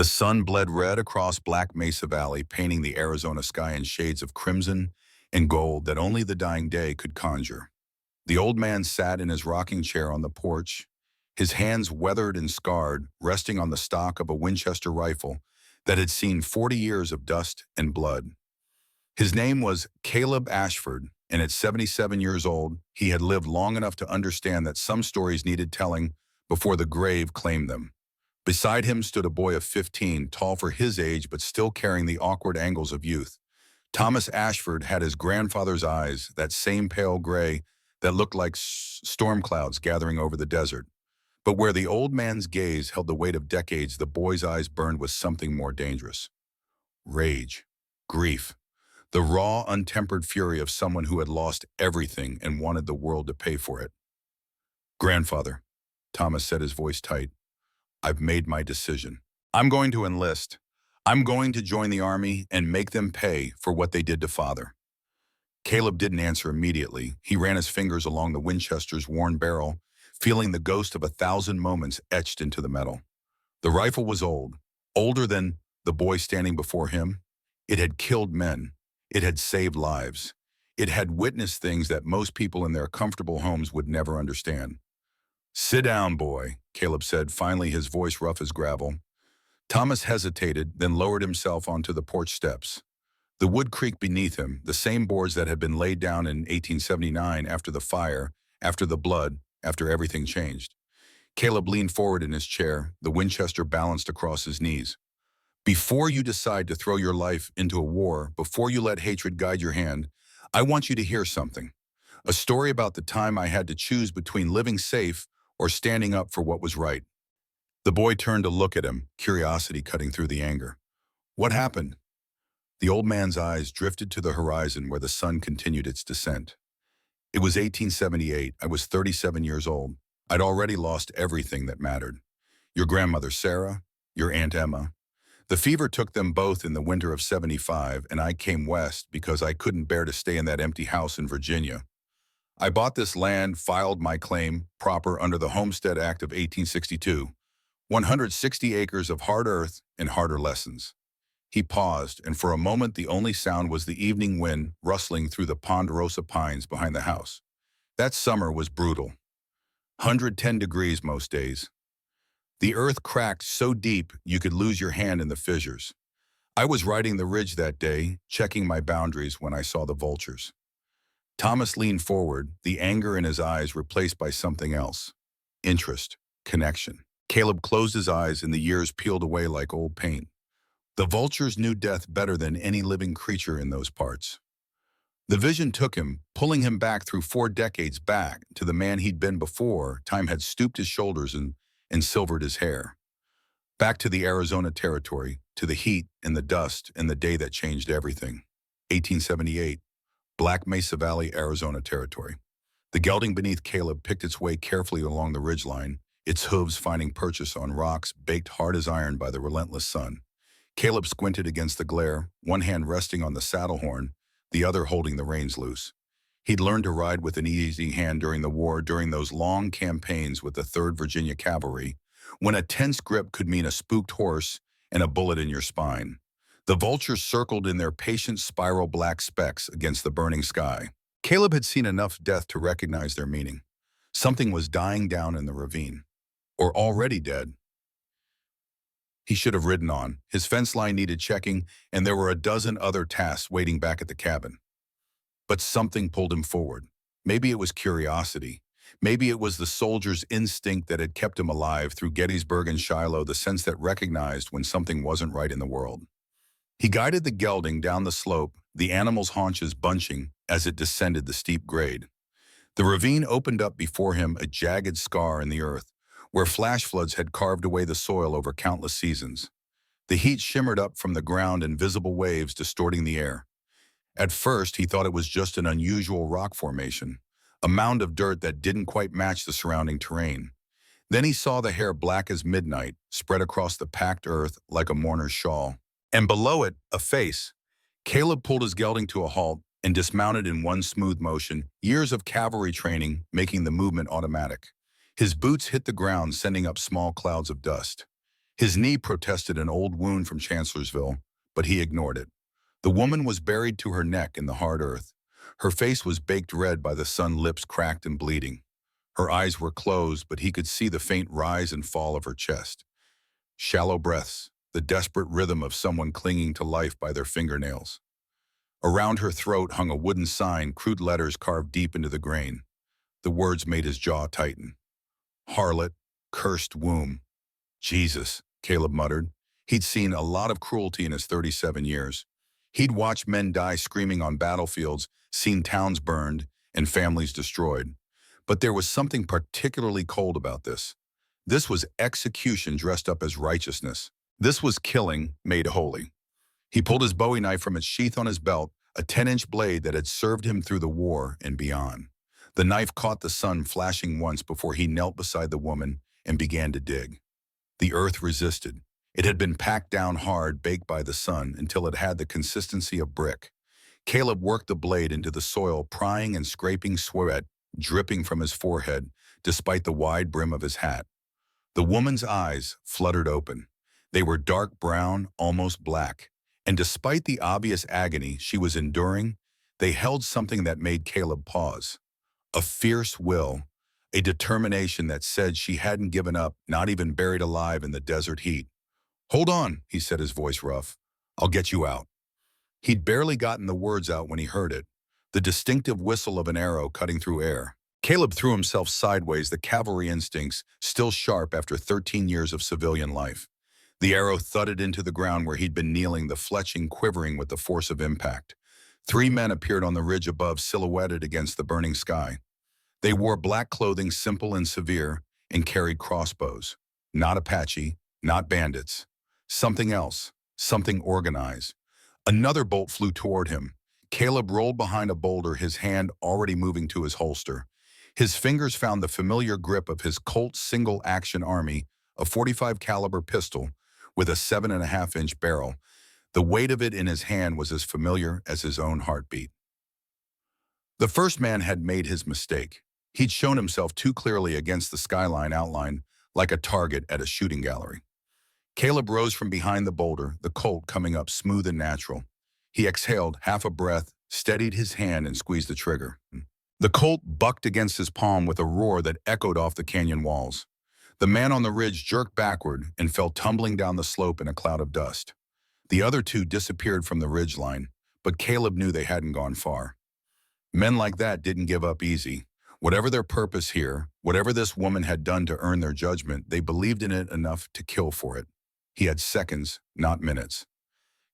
The sun bled red across Black Mesa Valley, painting the Arizona sky in shades of crimson and gold that only the dying day could conjure. The old man sat in his rocking chair on the porch, his hands weathered and scarred, resting on the stock of a Winchester rifle that had seen 40 years of dust and blood. His name was Caleb Ashford, and at 77 years old, he had lived long enough to understand that some stories needed telling before the grave claimed them. Beside him stood a boy of 15, tall for his age but still carrying the awkward angles of youth. Thomas Ashford had his grandfather's eyes, that same pale gray that looked like storm clouds gathering over the desert. But where the old man's gaze held the weight of decades, the boy's eyes burned with something more dangerous. Rage, grief, the raw, untempered fury of someone who had lost everything and wanted the world to pay for it. "Grandfather," Thomas said, his voice tight, "I've made my decision. I'm going to enlist. I'm going to join the army and make them pay for what they did to Father." Caleb didn't answer immediately. He ran his fingers along the Winchester's worn barrel, feeling the ghost of 1,000 moments etched into the metal. The rifle was old, older than the boy standing before him. It had killed men. It had saved lives. It had witnessed things that most people in their comfortable homes would never understand. "Sit down, boy," Caleb said, finally, his voice rough as gravel. Thomas hesitated, then lowered himself onto the porch steps. The wood creaked beneath him, the same boards that had been laid down in 1879 after the fire, after the blood, after everything changed. Caleb leaned forward in his chair, the Winchester balanced across his knees. "Before you decide to throw your life into a war, before you let hatred guide your hand, I want you to hear something. A story about the time I had to choose between living safe or standing up for what was right." The boy turned to look at him, curiosity cutting through the anger. "What happened?" The old man's eyes drifted to the horizon where the sun continued its descent. "It was 1878. I was 37 years old. I'd already lost everything that mattered. Your grandmother Sarah, your Aunt Emma. The fever took them both in the winter of '75, and I came west because I couldn't bear to stay in that empty house in Virginia. I bought this land, filed my claim proper under the Homestead Act of 1862, 160 acres of hard earth and harder lessons." He paused, and for a moment the only sound was the evening wind rustling through the ponderosa pines behind the house. That summer was brutal. 110 degrees most days. The earth cracked so deep you could lose your hand in the fissures. I was riding the ridge that day, checking my boundaries when I saw the vultures. Thomas leaned forward, the anger in his eyes replaced by something else. Interest, connection. Caleb closed his eyes and the years peeled away like old paint. The vultures knew death better than any living creature in those parts. The vision took him, pulling him back through 4 decades back to the man he'd been before time had stooped his shoulders and silvered his hair. Back to the Arizona territory, to the heat and the dust and the day that changed everything. 1878, Black Mesa Valley, Arizona territory. The gelding beneath Caleb picked its way carefully along the ridgeline, its hooves finding purchase on rocks baked hard as iron by the relentless sun. Caleb squinted against the glare, one hand resting on the saddle horn, the other holding the reins loose. He'd learned to ride with an easy hand during the war, during those long campaigns with the 3rd Virginia Cavalry, when a tense grip could mean a spooked horse and a bullet in your spine. The vultures circled in their patient spiral black specks against the burning sky. Caleb had seen enough death to recognize their meaning. Something was dying down in the ravine, or already dead. He should have ridden on. His fence line needed checking, and there were a dozen other tasks waiting back at the cabin. But something pulled him forward. Maybe it was curiosity. Maybe it was the soldier's instinct that had kept him alive through Gettysburg and Shiloh, the sense that recognized when something wasn't right in the world. He guided the gelding down the slope, the animal's haunches bunching as it descended the steep grade. The ravine opened up before him, a jagged scar in the earth, where flash floods had carved away the soil over countless seasons. The heat shimmered up from the ground in visible waves distorting the air. At first, he thought it was just an unusual rock formation, a mound of dirt that didn't quite match the surrounding terrain. Then he saw the hair black as midnight, spread across the packed earth like a mourner's shawl. And below it, a face. Caleb pulled his gelding to a halt and dismounted in one smooth motion, years of cavalry training making the movement automatic. His boots hit the ground, sending up small clouds of dust. His knee protested an old wound from Chancellorsville, but he ignored it. The woman was buried to her neck in the hard earth. Her face was baked red by the sun, lips cracked and bleeding. Her eyes were closed, but he could see the faint rise and fall of her chest. Shallow breaths, the desperate rhythm of someone clinging to life by their fingernails. Around her throat hung a wooden sign, crude letters carved deep into the grain. The words made his jaw tighten. Harlot, cursed womb. Jesus, Caleb muttered. He'd seen a lot of cruelty in his 37 years. He'd watched men die screaming on battlefields, seen towns burned, and families destroyed. But there was something particularly cold about this. This was execution dressed up as righteousness. This was killing made holy. He pulled his Bowie knife from its sheath on his belt, a 10-inch blade that had served him through the war and beyond. The knife caught the sun flashing once before he knelt beside the woman and began to dig. The earth resisted. It had been packed down hard, baked by the sun, until it had the consistency of brick. Caleb worked the blade into the soil, prying and scraping, sweat dripping from his forehead, despite the wide brim of his hat. The woman's eyes fluttered open. They were dark brown, almost black, and despite the obvious agony she was enduring, they held something that made Caleb pause. A fierce will, a determination that said she hadn't given up, not even buried alive in the desert heat. "Hold on," he said, his voice rough. "I'll get you out." He'd barely gotten the words out when he heard it, the distinctive whistle of an arrow cutting through air. Caleb threw himself sideways, the cavalry instincts still sharp after 13 years of civilian life. The arrow thudded into the ground where he'd been kneeling, the fletching quivering with the force of impact. 3 men appeared on the ridge above, silhouetted against the burning sky. They wore black clothing, simple and severe, and carried crossbows. Not Apache, not bandits. Something else, something organized. Another bolt flew toward him. Caleb rolled behind a boulder, his hand already moving to his holster. His fingers found the familiar grip of his Colt single-action army, a .45 caliber pistol with a 7.5-inch barrel. The weight of it in his hand was as familiar as his own heartbeat. The first man had made his mistake. He'd shown himself too clearly against the skyline outline, like a target at a shooting gallery. Caleb rose from behind the boulder, the Colt coming up smooth and natural. He exhaled, half a breath, steadied his hand, and squeezed the trigger. The Colt bucked against his palm with a roar that echoed off the canyon walls. The man on the ridge jerked backward and fell tumbling down the slope in a cloud of dust. The other 2 disappeared from the ridgeline, but Caleb knew they hadn't gone far. Men like that didn't give up easy. Whatever their purpose here, whatever this woman had done to earn their judgment, they believed in it enough to kill for it. He had seconds, not minutes.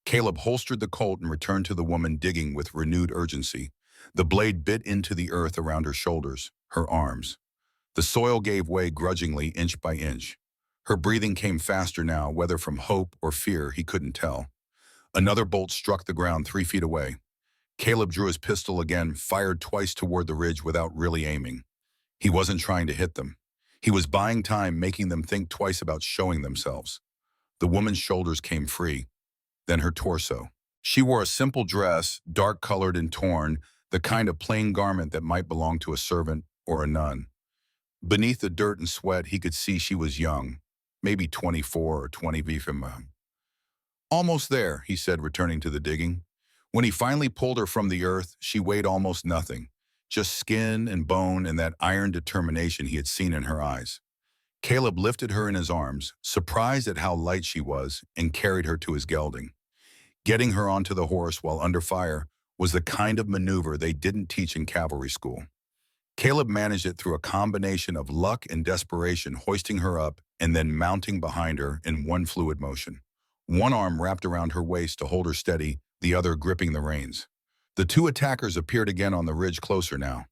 Caleb holstered the Colt and returned to the woman, digging with renewed urgency. The blade bit into the earth around her shoulders, her arms. The soil gave way grudgingly, inch by inch. Her breathing came faster now, whether from hope or fear he couldn't tell. Another bolt struck the ground 3 feet away. Caleb drew his pistol again, fired twice toward the ridge without really aiming. He wasn't trying to hit them. He was buying time, making them think twice about showing themselves. The woman's shoulders came free, then her torso. She wore a simple dress, dark-colored and torn, the kind of plain garment that might belong to a servant or a nun. Beneath the dirt and sweat, he could see she was young, maybe 24 or 20 from. "Almost there," he said, returning to the digging. When he finally pulled her from the earth, she weighed almost nothing, just skin and bone and that iron determination he had seen in her eyes. Caleb lifted her in his arms, surprised at how light she was, and carried her to his gelding. Getting her onto the horse while under fire was the kind of maneuver they didn't teach in cavalry school. Caleb managed it through a combination of luck and desperation, hoisting her up and then mounting behind her in one fluid motion. One arm wrapped around her waist to hold her steady, the other gripping the reins. The 2 attackers appeared again on the ridge, closer now.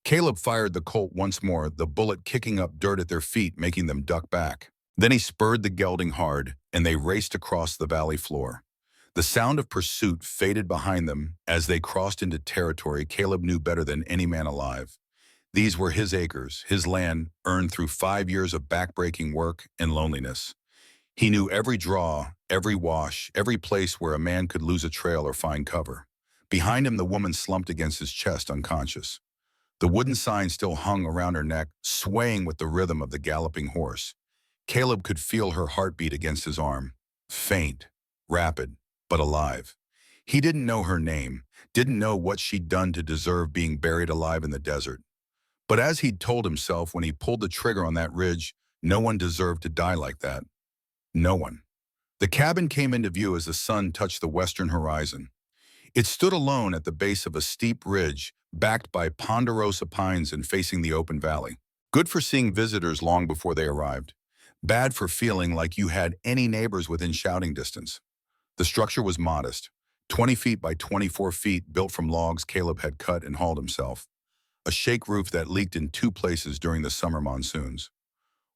Caleb fired the Colt once more, the bullet kicking up dirt at their feet, making them duck back. Then he spurred the gelding hard, and they raced across the valley floor. The sound of pursuit faded behind them as they crossed into territory Caleb knew better than any man alive. These were his acres, his land, earned through 5 years of backbreaking work and loneliness. He knew every draw, every wash, every place where a man could lose a trail or find cover. Behind him, the woman slumped against his chest, unconscious. The wooden sign still hung around her neck, swaying with the rhythm of the galloping horse. Caleb could feel her heartbeat against his arm. Faint, rapid, but alive. He didn't know her name, didn't know what she'd done to deserve being buried alive in the desert. But as he'd told himself when he pulled the trigger on that ridge, no one deserved to die like that. No one. The cabin came into view as the sun touched the western horizon. It stood alone at the base of a steep ridge, backed by ponderosa pines and facing the open valley. Good for seeing visitors long before they arrived. Bad for feeling like you had any neighbors within shouting distance. The structure was modest, 20 feet by 24 feet, built from logs Caleb had cut and hauled himself. A shake roof that leaked in two places during the summer monsoons.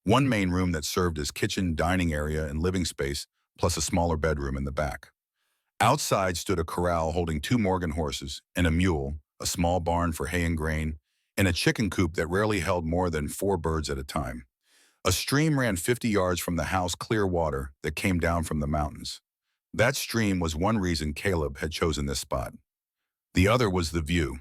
One main room that served as kitchen, dining area, and living space, plus a smaller bedroom in the back. Outside stood a corral holding 2 Morgan horses and a mule, a small barn for hay and grain, and a chicken coop that rarely held more than 4 birds at a time. A stream ran 50 yards from the house, clear water that came down from the mountains. That stream was one reason Caleb had chosen this spot. The other was the view.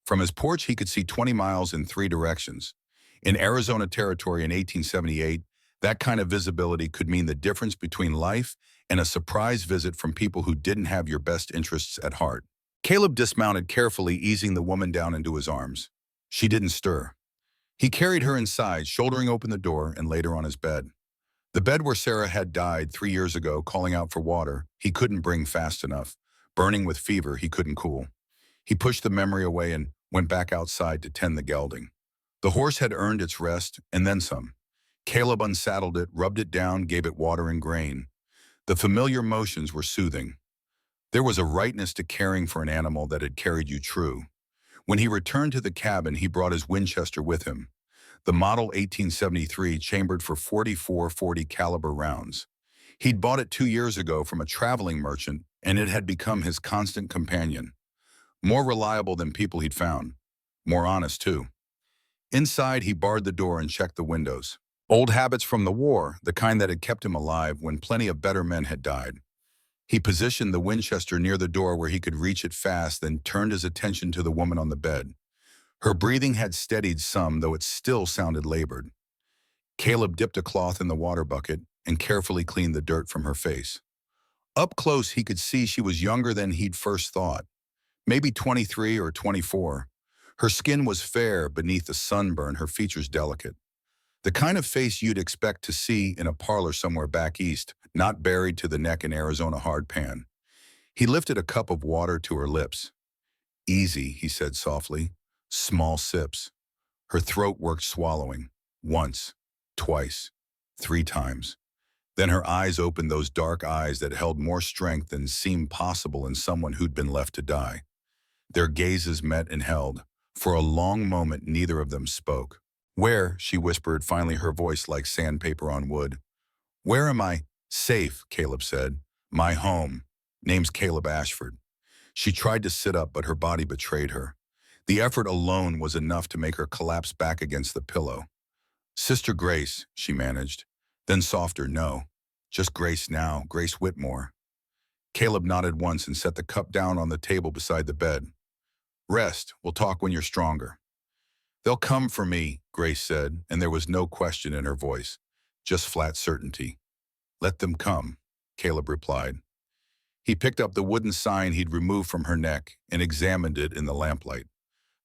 From his porch, he could see 20 miles in 3 directions. In Arizona territory in 1878, that kind of visibility could mean the difference between life and a surprise visit from people who didn't have your best interests at heart. Caleb dismounted carefully, easing the woman down into his arms. She didn't stir. He carried her inside, shouldering open the door, and laid her on his bed. The bed where Sarah had died 3 years ago, calling out for water, he couldn't bring fast enough. Burning with fever, he couldn't cool. He pushed the memory away and went back outside to tend the gelding. The horse had earned its rest, and then some. Caleb unsaddled it, rubbed it down, gave it water and grain. The familiar motions were soothing. There was a rightness to caring for an animal that had carried you true. When he returned to the cabin, he brought his Winchester with him. The model 1873 chambered for 44 .40 caliber rounds. He'd bought it 2 years ago from a traveling merchant, and it had become his constant companion. More reliable than people he'd found. More honest, too. Inside, he barred the door and checked the windows. Old habits from the war, the kind that had kept him alive when plenty of better men had died. He positioned the Winchester near the door where he could reach it fast, then turned his attention to the woman on the bed. Her breathing had steadied some, though it still sounded labored. Caleb dipped a cloth in the water bucket and carefully cleaned the dirt from her face. Up close, he could see she was younger than he'd first thought. Maybe 23 or 24. Her skin was fair beneath the sunburn, her features delicate. The kind of face you'd expect to see in a parlor somewhere back east, not buried to the neck in Arizona hardpan. He lifted a cup of water to her lips. "Easy," he said softly. Small sips. Her throat worked, swallowing. Once, twice, 3 times. Then her eyes opened, those dark eyes that held more strength than seemed possible in someone who'd been left to die. Their gazes met and held. For a long moment, neither of them spoke. "Where?" she whispered, finally, her voice like sandpaper on wood. "Where am I?" "Safe," Caleb said. "My home. Name's Caleb Ashford." She tried to sit up, but her body betrayed her. The effort alone was enough to make her collapse back against the pillow. "Sister Grace," she managed. Then softer, "No. Just Grace now, Grace Whitmore." Caleb nodded once and set the cup down on the table beside the bed. "Rest. We'll talk when you're stronger." "They'll come for me," Grace said, and there was no question in her voice, just flat certainty. "Let them come," Caleb replied. He picked up the wooden sign he'd removed from her neck and examined it in the lamplight.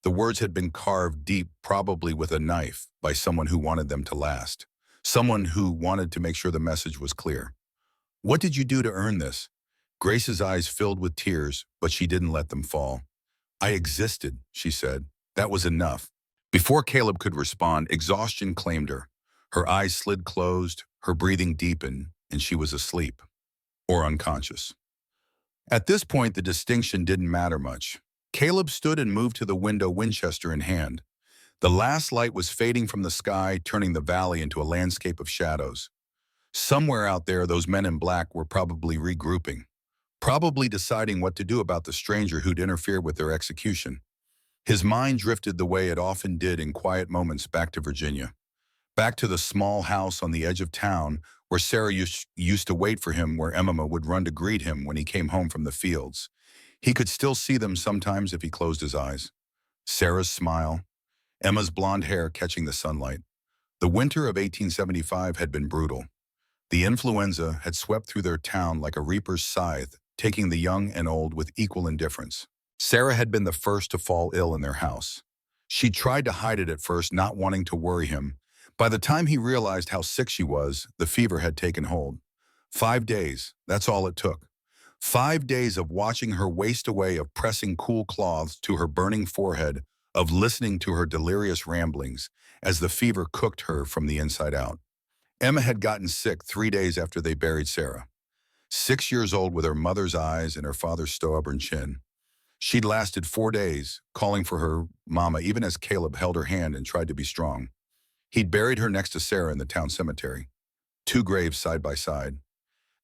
The words had been carved deep, probably with a knife, by someone who wanted them to last. Someone who wanted to make sure the message was clear. "What did you do to earn this?" Grace's eyes filled with tears, but she didn't let them fall. "I existed," she said. That was enough. Before Caleb could respond, exhaustion claimed her. Her eyes slid closed, her breathing deepened, and she was asleep. Or unconscious. At this point, the distinction didn't matter much. Caleb stood and moved to the window, Winchester in hand. The last light was fading from the sky, turning the valley into a landscape of shadows. Somewhere out there, those men in black were probably regrouping, probably deciding what to do about the stranger who'd interfered with their execution. His mind drifted the way it often did in quiet moments back to Virginia. Back to the small house on the edge of town where Sarah used to wait for him, where Emma would run to greet him when he came home from the fields. He could still see them sometimes if he closed his eyes. Sarah's smile, Emma's blonde hair catching the sunlight. The winter of 1875 had been brutal. The influenza had swept through their town like a reaper's scythe, taking the young and old with equal indifference. Sarah had been the first to fall ill in their house. She tried to hide it at first, not wanting to worry him. By the time he realized how sick she was, the fever had taken hold. 5 days, that's all it took. 5 days of watching her waste away, of pressing cool cloths to her burning forehead, of listening to her delirious ramblings as the fever cooked her from the inside out. Emma had gotten sick 3 days after they buried Sarah. 6 years old with her mother's eyes and her father's stubborn chin. She'd lasted 4 days, calling for her mama even as Caleb held her hand and tried to be strong. He'd buried her next to Sarah in the town cemetery, 2 graves side by side.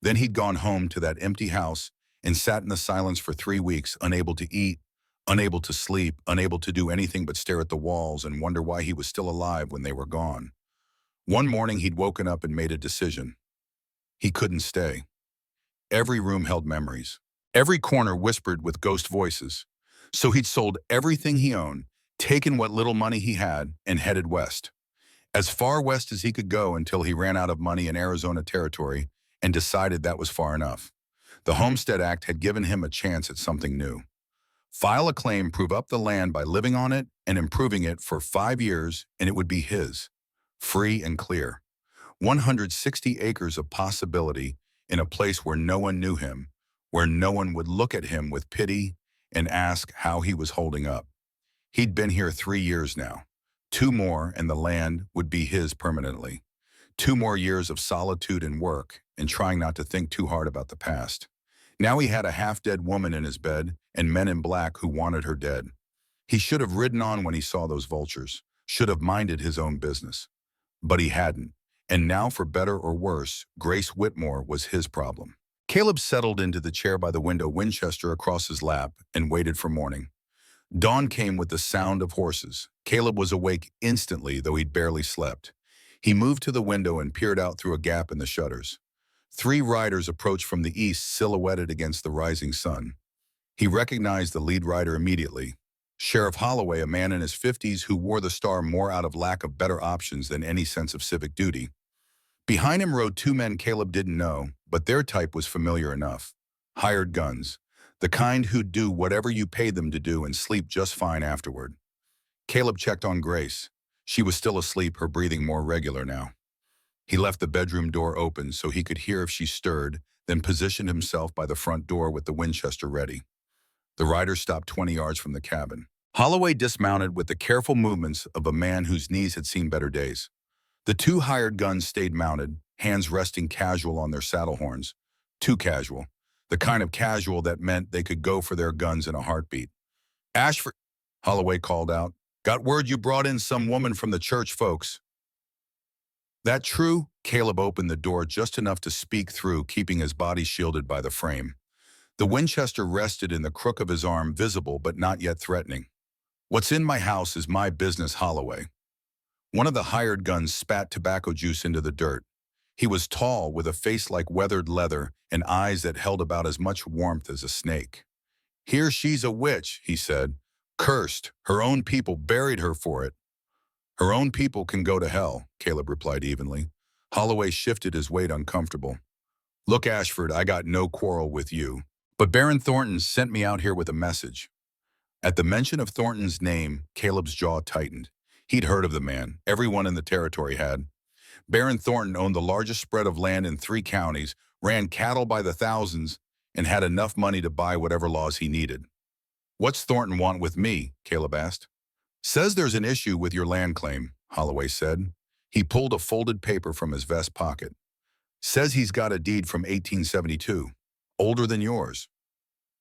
Then he'd gone home to that empty house and sat in the silence for 3 weeks, unable to eat, unable to sleep, unable to do anything but stare at the walls and wonder why he was still alive when they were gone. One morning he'd woken up and made a decision. He couldn't stay. Every room held memories. Every corner whispered with ghost voices. So he'd sold everything he owned, taken what little money he had, and headed west. As far west as he could go until he ran out of money in Arizona territory and decided that was far enough. The Homestead Act had given him a chance at something new. File a claim, prove up the land by living on it and improving it for 5 years, and it would be his. Free and clear. 160 acres of possibility in a place where no one knew him, where no one would look at him with pity and ask how he was holding up. He'd been here 3 years now. 2 more and the land would be his permanently. 2 more years of solitude and work and trying not to think too hard about the past. Now he had a half-dead woman in his bed and men in black who wanted her dead. He should have ridden on when he saw those vultures, should have minded his own business. But he hadn't. And now, for better or worse, Grace Whitmore was his problem. Caleb settled into the chair by the window, Winchester across his lap, and waited for morning. Dawn came with the sound of horses. Caleb was awake instantly, though he'd barely slept. He moved to the window and peered out through a gap in the shutters. 3 riders approached from the east, silhouetted against the rising sun. He recognized the lead rider immediately. Sheriff Holloway, a man in his 50s who wore the star more out of lack of better options than any sense of civic duty. Behind him rode 2 men Caleb didn't know, but their type was familiar enough. Hired guns. The kind who'd do whatever you paid them to do and sleep just fine afterward. Caleb checked on Grace. She was still asleep, her breathing more regular now. He left the bedroom door open so he could hear if she stirred, then positioned himself by the front door with the Winchester ready. The rider stopped 20 yards from the cabin. Holloway dismounted with the careful movements of a man whose knees had seen better days. The 2 hired guns stayed mounted, hands resting casual on their saddle horns. Too casual. The kind of casual that meant they could go for their guns in a heartbeat. "Ashford," Holloway called out. "Got word you brought in some woman from the church folks." "That true?" Caleb opened the door just enough to speak through, keeping his body shielded by the frame. The Winchester rested in the crook of his arm, visible but not yet threatening. "What's in my house is my business, Holloway." One of the hired guns spat tobacco juice into the dirt. He was tall, with a face like weathered leather and eyes that held about as much warmth as a snake. "Here she's a witch," he said. "Cursed. Her own people buried her for it." "Her own people can go to hell," Caleb replied evenly. Holloway shifted his weight, uncomfortable. "Look, Ashford, I got no quarrel with you, but Baron Thornton sent me out here with a message." At the mention of Thornton's name, Caleb's jaw tightened. He'd heard of the man. Everyone in the territory had. Baron Thornton owned the largest spread of land in 3 counties, ran cattle by the thousands, and had enough money to buy whatever laws he needed. "What's Thornton want with me?" Caleb asked. "Says there's an issue with your land claim," Holloway said. He pulled a folded paper from his vest pocket. "Says he's got a deed from 1872, older than yours."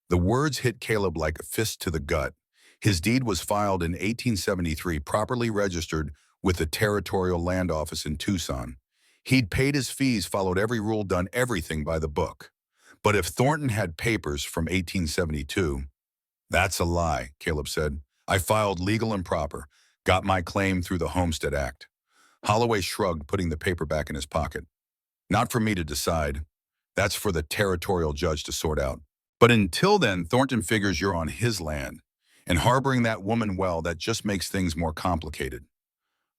The words hit Caleb like a fist to the gut. His deed was filed in 1873, properly registered with the Territorial Land Office in Tucson. He'd paid his fees, followed every rule, done everything by the book. But if Thornton had papers from 1872, "That's a lie," Caleb said. "I filed legal and proper, got my claim through the Homestead Act." Holloway shrugged, putting the paper back in his pocket. "Not for me to decide. That's for the territorial judge to sort out. But until then, Thornton figures you're on his land. And harboring that woman, well, that just makes things more complicated."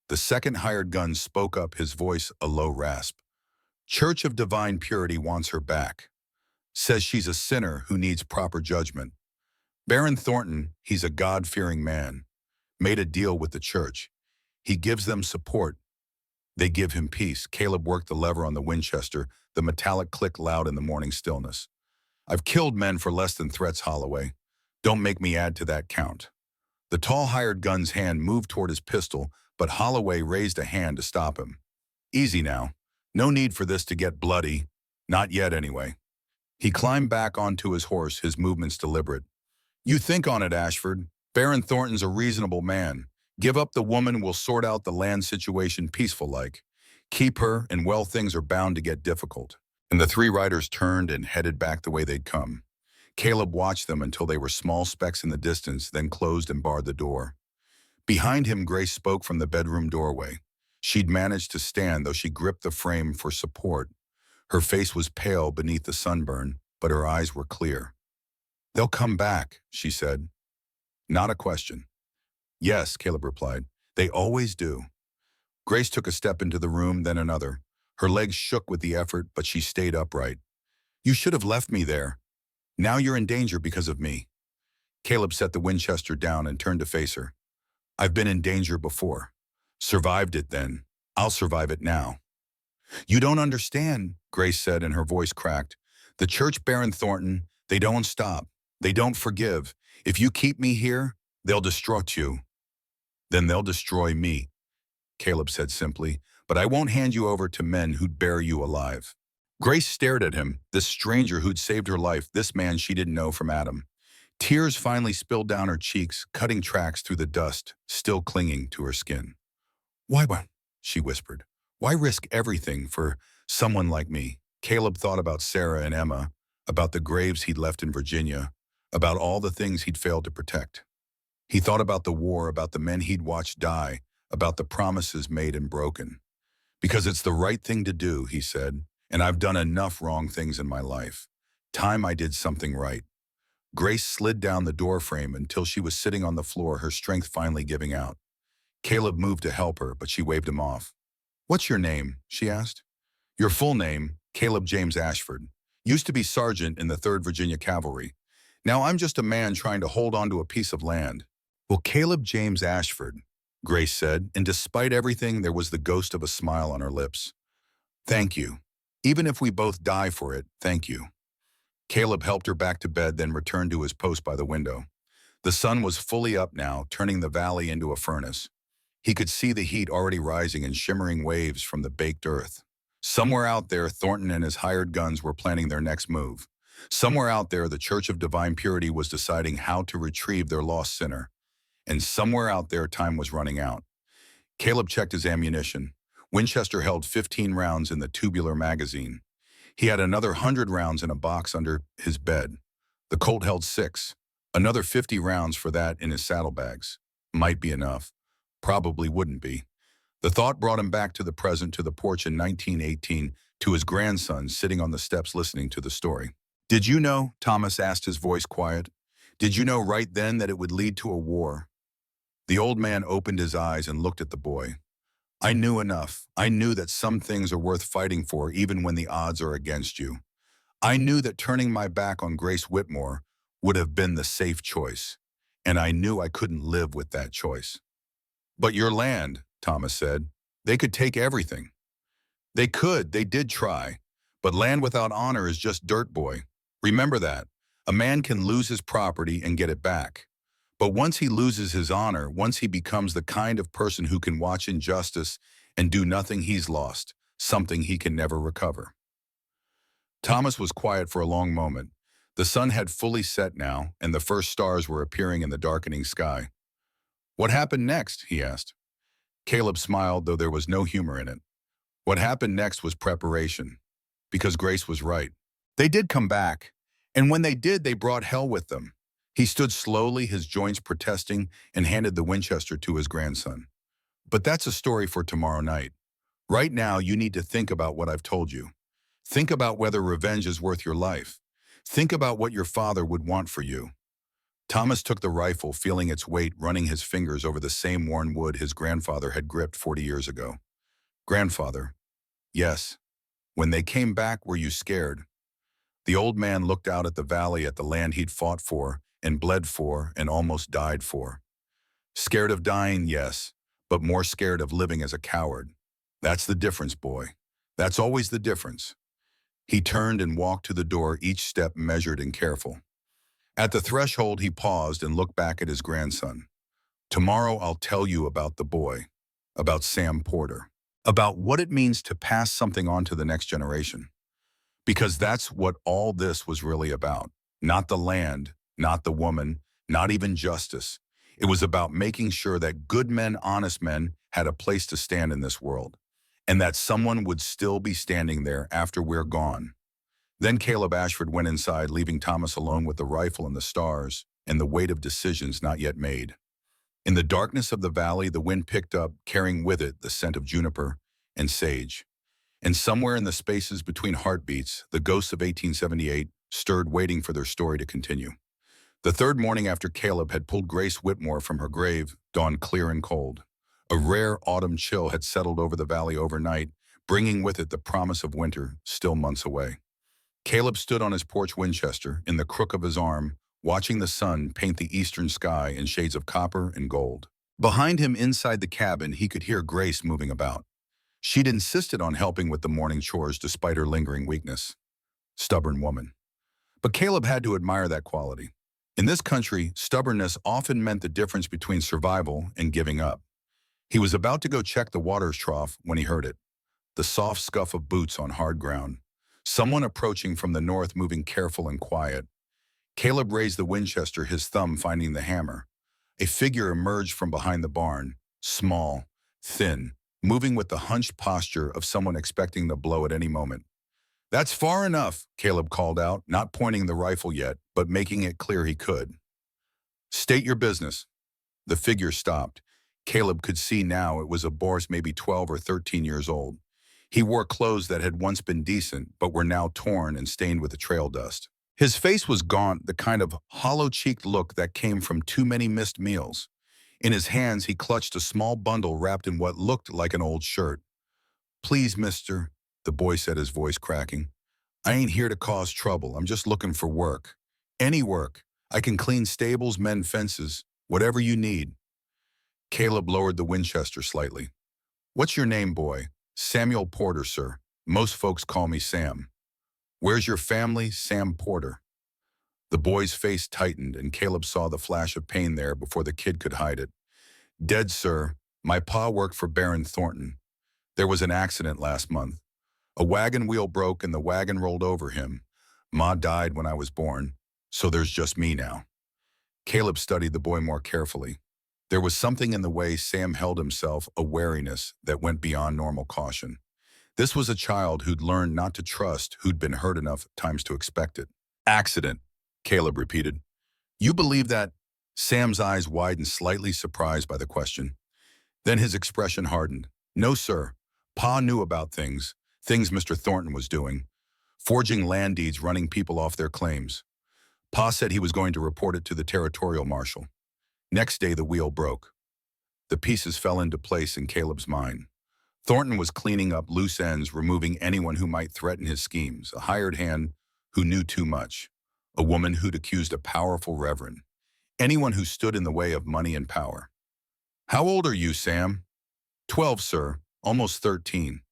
The second hired gun spoke up, his voice a low rasp. Church of Divine Purity wants her back. Says she's a sinner who needs proper judgment. Baron Thornton, he's a God-fearing man, made a deal with the church. He gives them support. They give him peace. Caleb worked the lever on the Winchester, the metallic click loud in the morning stillness. I've killed men for less than threats, Holloway. Don't make me add to that count. The tall hired gun's hand moved toward his pistol, but Holloway raised a hand to stop him. Easy now. No need for this to get bloody. Not yet, anyway. He climbed back onto his horse, his movements deliberate. You think on it, Ashford. Baron Thornton's a reasonable man. Give up the woman, we'll sort out the land situation peaceful-like. Keep her, and well, things are bound to get difficult. And the three riders turned and headed back the way they'd come. Caleb watched them until they were small specks in the distance, then closed and barred the door. Behind him, Grace spoke from the bedroom doorway. She'd managed to stand, though she gripped the frame for support. Her face was pale beneath the sunburn, but her eyes were clear. They'll come back, she said. Not a question. Yes, Caleb replied. They always do. Grace took a step into the room, then another. Her legs shook with the effort, but she stayed upright. You should have left me there. Now you're in danger because of me. Caleb set the Winchester down and turned to face her. I've been in danger before. Survived it then. I'll survive it now. You don't understand, Grace said, and her voice cracked. The church, Baron Thornton, they don't stop. They don't forgive. If you keep me here, they'll destroy you. Then they'll destroy me, Caleb said simply, but I won't hand you over to men who'd bury you alive. Grace stared at him, this stranger who'd saved her life, this man she didn't know from Adam. Tears finally spilled down her cheeks, cutting tracks through the dust, still clinging to her skin. Why, she whispered. Why risk everything for someone like me? Caleb thought about Sarah and Emma, about the graves he'd left in Virginia, about all the things he'd failed to protect. He thought about the war, about the men he'd watched die, about the promises made and broken. Because it's the right thing to do, he said, and I've done enough wrong things in my life. Time I did something right. Grace slid down the doorframe until she was sitting on the floor, her strength finally giving out. Caleb moved to help her, but she waved him off. What's your name? She asked. Your full name, Caleb James Ashford. Used to be sergeant in the 3rd Virginia Cavalry. Now I'm just a man trying to hold on to a piece of land. Well, Caleb James Ashford, Grace said, and despite everything, there was the ghost of a smile on her lips. Thank you. Even if we both die for it, thank you. Caleb helped her back to bed, then returned to his post by the window. The sun was fully up now, turning the valley into a furnace. He could see the heat already rising in shimmering waves from the baked earth. Somewhere out there, Thornton and his hired guns were planning their next move. Somewhere out there, the Church of Divine Purity was deciding how to retrieve their lost sinner. And somewhere out there, time was running out. Caleb checked his ammunition. Winchester held 15 rounds in the tubular magazine. He had another 100 rounds in a box under his bed. The Colt held 6. Another 50 rounds for that in his saddlebags. Might be enough. Probably wouldn't be. The thought brought him back to the present, to the porch in 1918, to his grandson sitting on the steps listening to the story. Did you know, Thomas asked, his voice quiet, did you know right then that it would lead to a war? The old man opened his eyes and looked at the boy. I knew enough. I knew that some things are worth fighting for even when the odds are against you. I knew that turning my back on Grace Whitmore would have been the safe choice, and I knew I couldn't live with that choice. But your land, Thomas said, they could take everything. They did try, but land without honor is just dirt, boy. Remember that. A man can lose his property and get it back. But once he loses his honor, once he becomes the kind of person who can watch injustice and do nothing, he's lost, something he can never recover. Thomas was quiet for a long moment. The sun had fully set now, and the first stars were appearing in the darkening sky. What happened next? He asked. Caleb smiled, though there was no humor in it. What happened next was preparation, because Grace was right. They did come back, and when they did, they brought hell with them. He stood slowly, his joints protesting, and handed the Winchester to his grandson. But that's a story for tomorrow night. Right now, you need to think about what I've told you. Think about whether revenge is worth your life. Think about what your father would want for you. Thomas took the rifle, feeling its weight, running his fingers over the same worn wood his grandfather had gripped 40 years ago. Grandfather. Yes. When they came back, were you scared? The old man looked out at the valley, at the land he'd fought for and bled for and almost died for. Scared of dying, yes, but more scared of living as a coward. That's the difference, boy. That's always the difference. He turned and walked to the door, each step measured and careful. At the threshold, he paused and looked back at his grandson. Tomorrow I'll tell you about the boy, about Sam Porter, about what it means to pass something on to the next generation. Because that's what all this was really about. Not the land, not the woman, not even justice. It was about making sure that good men, honest men, had a place to stand in this world, and that someone would still be standing there after we're gone. Then Caleb Ashford went inside, leaving Thomas alone with the rifle and the stars and the weight of decisions not yet made. In the darkness of the valley, the wind picked up, carrying with it the scent of juniper and sage. And somewhere in the spaces between heartbeats, the ghosts of 1878 stirred, waiting for their story to continue. The third morning after Caleb had pulled Grace Whitmore from her grave dawned clear and cold. A rare autumn chill had settled over the valley overnight, bringing with it the promise of winter still months away. Caleb stood on his porch Winchester, in the crook of his arm, watching the sun paint the eastern sky in shades of copper and gold. Behind him, inside the cabin, he could hear Grace moving about. She'd insisted on helping with the morning chores despite her lingering weakness. Stubborn woman. But Caleb had to admire that quality. In this country, stubbornness often meant the difference between survival and giving up. He was about to go check the water trough when he heard it. The soft scuff of boots on hard ground. Someone approaching from the north, moving careful and quiet. Caleb raised the Winchester, his thumb finding the hammer. A figure emerged from behind the barn, small, thin, moving with the hunched posture of someone expecting the blow at any moment. "That's far enough," Caleb called out, not pointing the rifle yet, but making it clear he could. "State your business." The figure stopped. Caleb could see now it was a boy, maybe 12 or 13 years old. He wore clothes that had once been decent, but were now torn and stained with the trail dust. His face was gaunt, the kind of hollow-cheeked look that came from too many missed meals. In his hands, he clutched a small bundle wrapped in what looked like an old shirt. "Please, mister," the boy said, his voice cracking. "I ain't here to cause trouble. I'm just looking for work. Any work. I can clean stables, mend fences, whatever you need." Caleb lowered the Winchester slightly. "What's your name, boy?" "Samuel Porter, sir. Most folks call me Sam." "Where's your family?" "Sam Porter." The boy's face tightened, and Caleb saw the flash of pain there before the kid could hide it. "Dead, sir. My pa worked for Baron Thornton. There was an accident last month. A wagon wheel broke and the wagon rolled over him. Ma died when I was born, so there's just me now." Caleb studied the boy more carefully. There was something in the way Sam held himself, a wariness that went beyond normal caution. This was a child who'd learned not to trust, who'd been hurt enough times to expect it. "Accident," Caleb repeated. "You believe that?" Sam's eyes widened, slightly surprised by the question. Then his expression hardened. "No, sir. Pa knew about things Mr. Thornton was doing. Forging land deeds, running people off their claims. Pa said he was going to report it to the territorial marshal. Next day, the wheel broke." The pieces fell into place in Caleb's mind. Thornton was cleaning up loose ends, removing anyone who might threaten his schemes, a hired hand who knew too much, a woman who'd accused a powerful reverend, anyone who stood in the way of money and power. "How old are you, Sam?" 12, sir. Almost 13.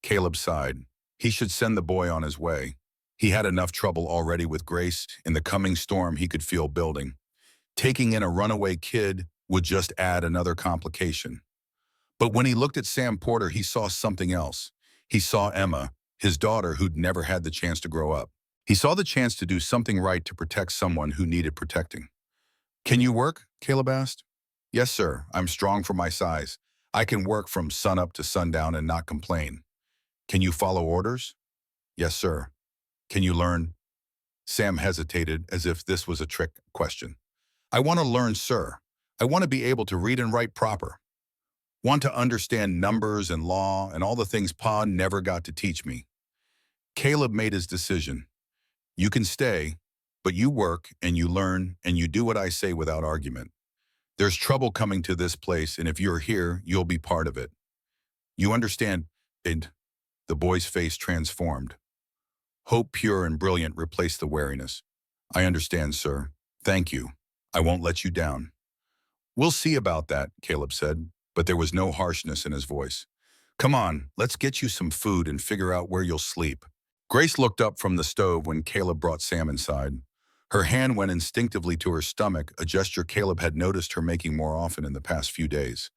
Caleb sighed. He should send the boy on his way. He had enough trouble already with Grace. In the coming storm he could feel building. Taking in a runaway kid would just add another complication. But when he looked at Sam Porter, he saw something else. He saw Emma, his daughter who'd never had the chance to grow up. He saw the chance to do something right to protect someone who needed protecting. "Can you work?" Caleb asked. "Yes, sir. I'm strong for my size. I can work from sunup to sundown and not complain." "Can you follow orders?" "Yes, sir." "Can you learn?" Sam hesitated, as if this was a trick question. "I want to learn, sir. I want to be able to read and write proper. Want to understand numbers and law and all the things Pa never got to teach me." Caleb made his decision. "You can stay, but you work and you learn and you do what I say without argument. There's trouble coming to this place, and if you're here, you'll be part of it. You understand?" And The boy's face transformed. Hope pure and brilliant replaced the wariness. I understand, sir. Thank you. I won't let you down. We'll see about that, Caleb said, but there was no harshness in his voice. Come on, let's get you some food and figure out where you'll sleep. Grace looked up from the stove when Caleb brought Sam inside. Her hand went instinctively to her stomach, a gesture Caleb had noticed her making more often in the past few days,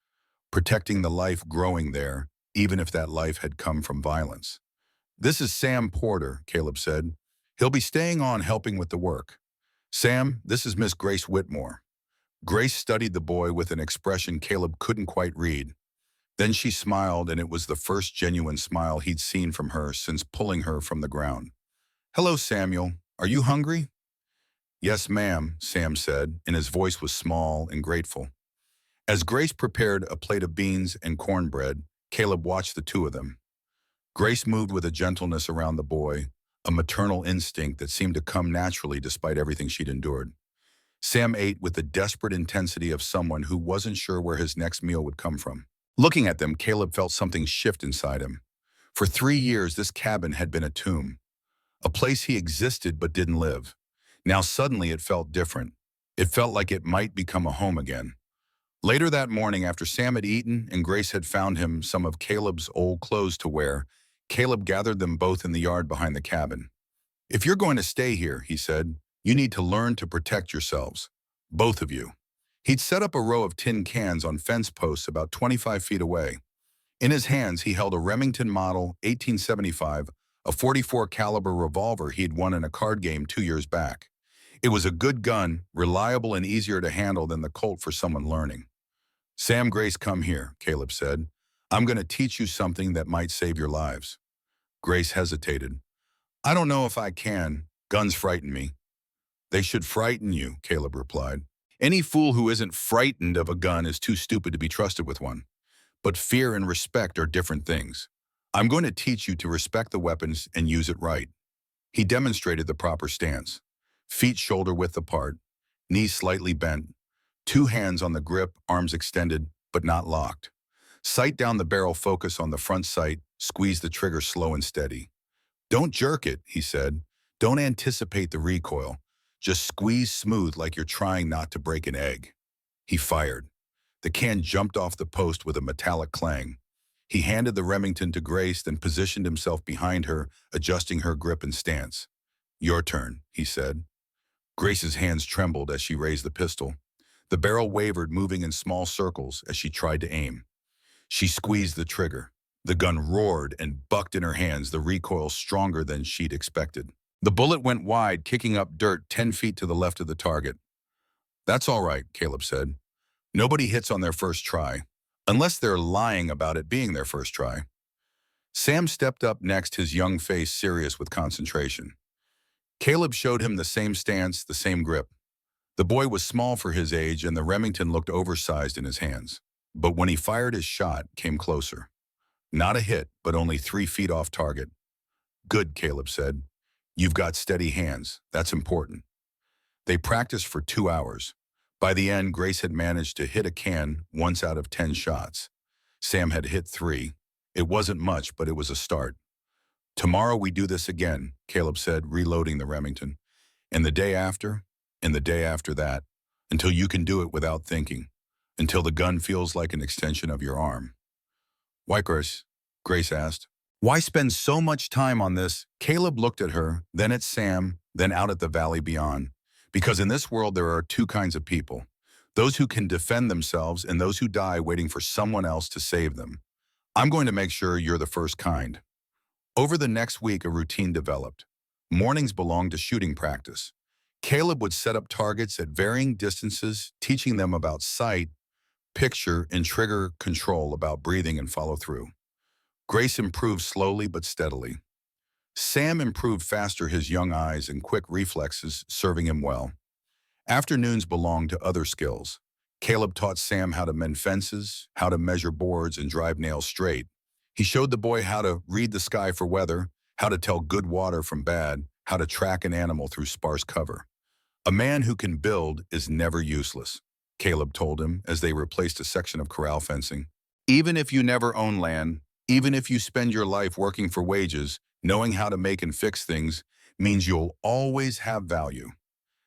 protecting the life growing there, even if that life had come from violence. This is Sam Porter, Caleb said. He'll be staying on helping with the work. Sam, this is Miss Grace Whitmore. Grace studied the boy with an expression Caleb couldn't quite read. Then she smiled, and it was the first genuine smile he'd seen from her since pulling her from the ground. Hello, Samuel. Are you hungry? Yes, ma'am, Sam said, and his voice was small and grateful. As Grace prepared a plate of beans and cornbread, Caleb watched the two of them. Grace moved with a gentleness around the boy, a maternal instinct that seemed to come naturally despite everything she'd endured. Sam ate with the desperate intensity of someone who wasn't sure where his next meal would come from. Looking at them, Caleb felt something shift inside him. For 3 years, this cabin had been a tomb, a place he existed but didn't live. Now suddenly it felt different. It felt like it might become a home again. Later that morning, after Sam had eaten and Grace had found him some of Caleb's old clothes to wear, Caleb gathered them both in the yard behind the cabin. If you're going to stay here, he said, you need to learn to protect yourselves. Both of you. He'd set up a row of tin cans on fence posts about 25 feet away. In his hands, he held a Remington Model 1875, a .44 caliber revolver he'd won in a card game 2 years back. It was a good gun, reliable and easier to handle than the Colt for someone learning. Sam, Grace, come here, Caleb said. I'm going to teach you something that might save your lives. Grace hesitated. I don't know if I can. Guns frighten me. They should frighten you, Caleb replied. Any fool who isn't frightened of a gun is too stupid to be trusted with one. But fear and respect are different things. I'm going to teach you to respect the weapons and use it right. He demonstrated the proper stance. Feet shoulder-width apart, knees slightly bent, 2 hands on the grip, arms extended, but not locked. Sight down the barrel, focus on the front sight, squeeze the trigger slow and steady. Don't jerk it, he said. Don't anticipate the recoil. Just squeeze smooth like you're trying not to break an egg. He fired. The can jumped off the post with a metallic clang. He handed the Remington to Grace, then positioned himself behind her, adjusting her grip and stance. Your turn, he said. Grace's hands trembled as she raised the pistol. The barrel wavered, moving in small circles as she tried to aim. She squeezed the trigger. The gun roared and bucked in her hands, the recoil stronger than she'd expected. The bullet went wide, kicking up dirt 10 feet to the left of the target. That's all right, Caleb said. Nobody hits on their first try, unless they're lying about it being their first try. Sam stepped up next, his young face serious with concentration. Caleb showed him the same stance, the same grip. The boy was small for his age, and the Remington looked oversized in his hands. But when he fired, his shot came closer. Not a hit, but only 3 feet off target. Good, Caleb said. You've got steady hands. That's important. They practiced for 2 hours. By the end, Grace had managed to hit a can once out of 10 shots. Sam had hit 3. It wasn't much, but it was a start. Tomorrow we do this again, Caleb said, reloading the Remington. And the day after, and the day after that, until you can do it without thinking, until the gun feels like an extension of your arm. Why, Grace? Grace asked. Why spend so much time on this? Caleb looked at her, then at Sam, then out at the valley beyond. Because in this world there are 2 kinds of people. Those who can defend themselves and those who die waiting for someone else to save them. I'm going to make sure you're the first kind. Over the next week, a routine developed. Mornings belonged to shooting practice. Caleb would set up targets at varying distances, teaching them about sight, picture, and trigger control, about breathing and follow through. Grace improved slowly but steadily. Sam improved faster, his young eyes and quick reflexes serving him well. Afternoons belonged to other skills. Caleb taught Sam how to mend fences, how to measure boards and drive nails straight. He showed the boy how to read the sky for weather, how to tell good water from bad, how to track an animal through sparse cover. A man who can build is never useless, Caleb told him as they replaced a section of corral fencing. Even if you never own land, Even if you spend your life working for wages, knowing how to make and fix things means you'll always have value.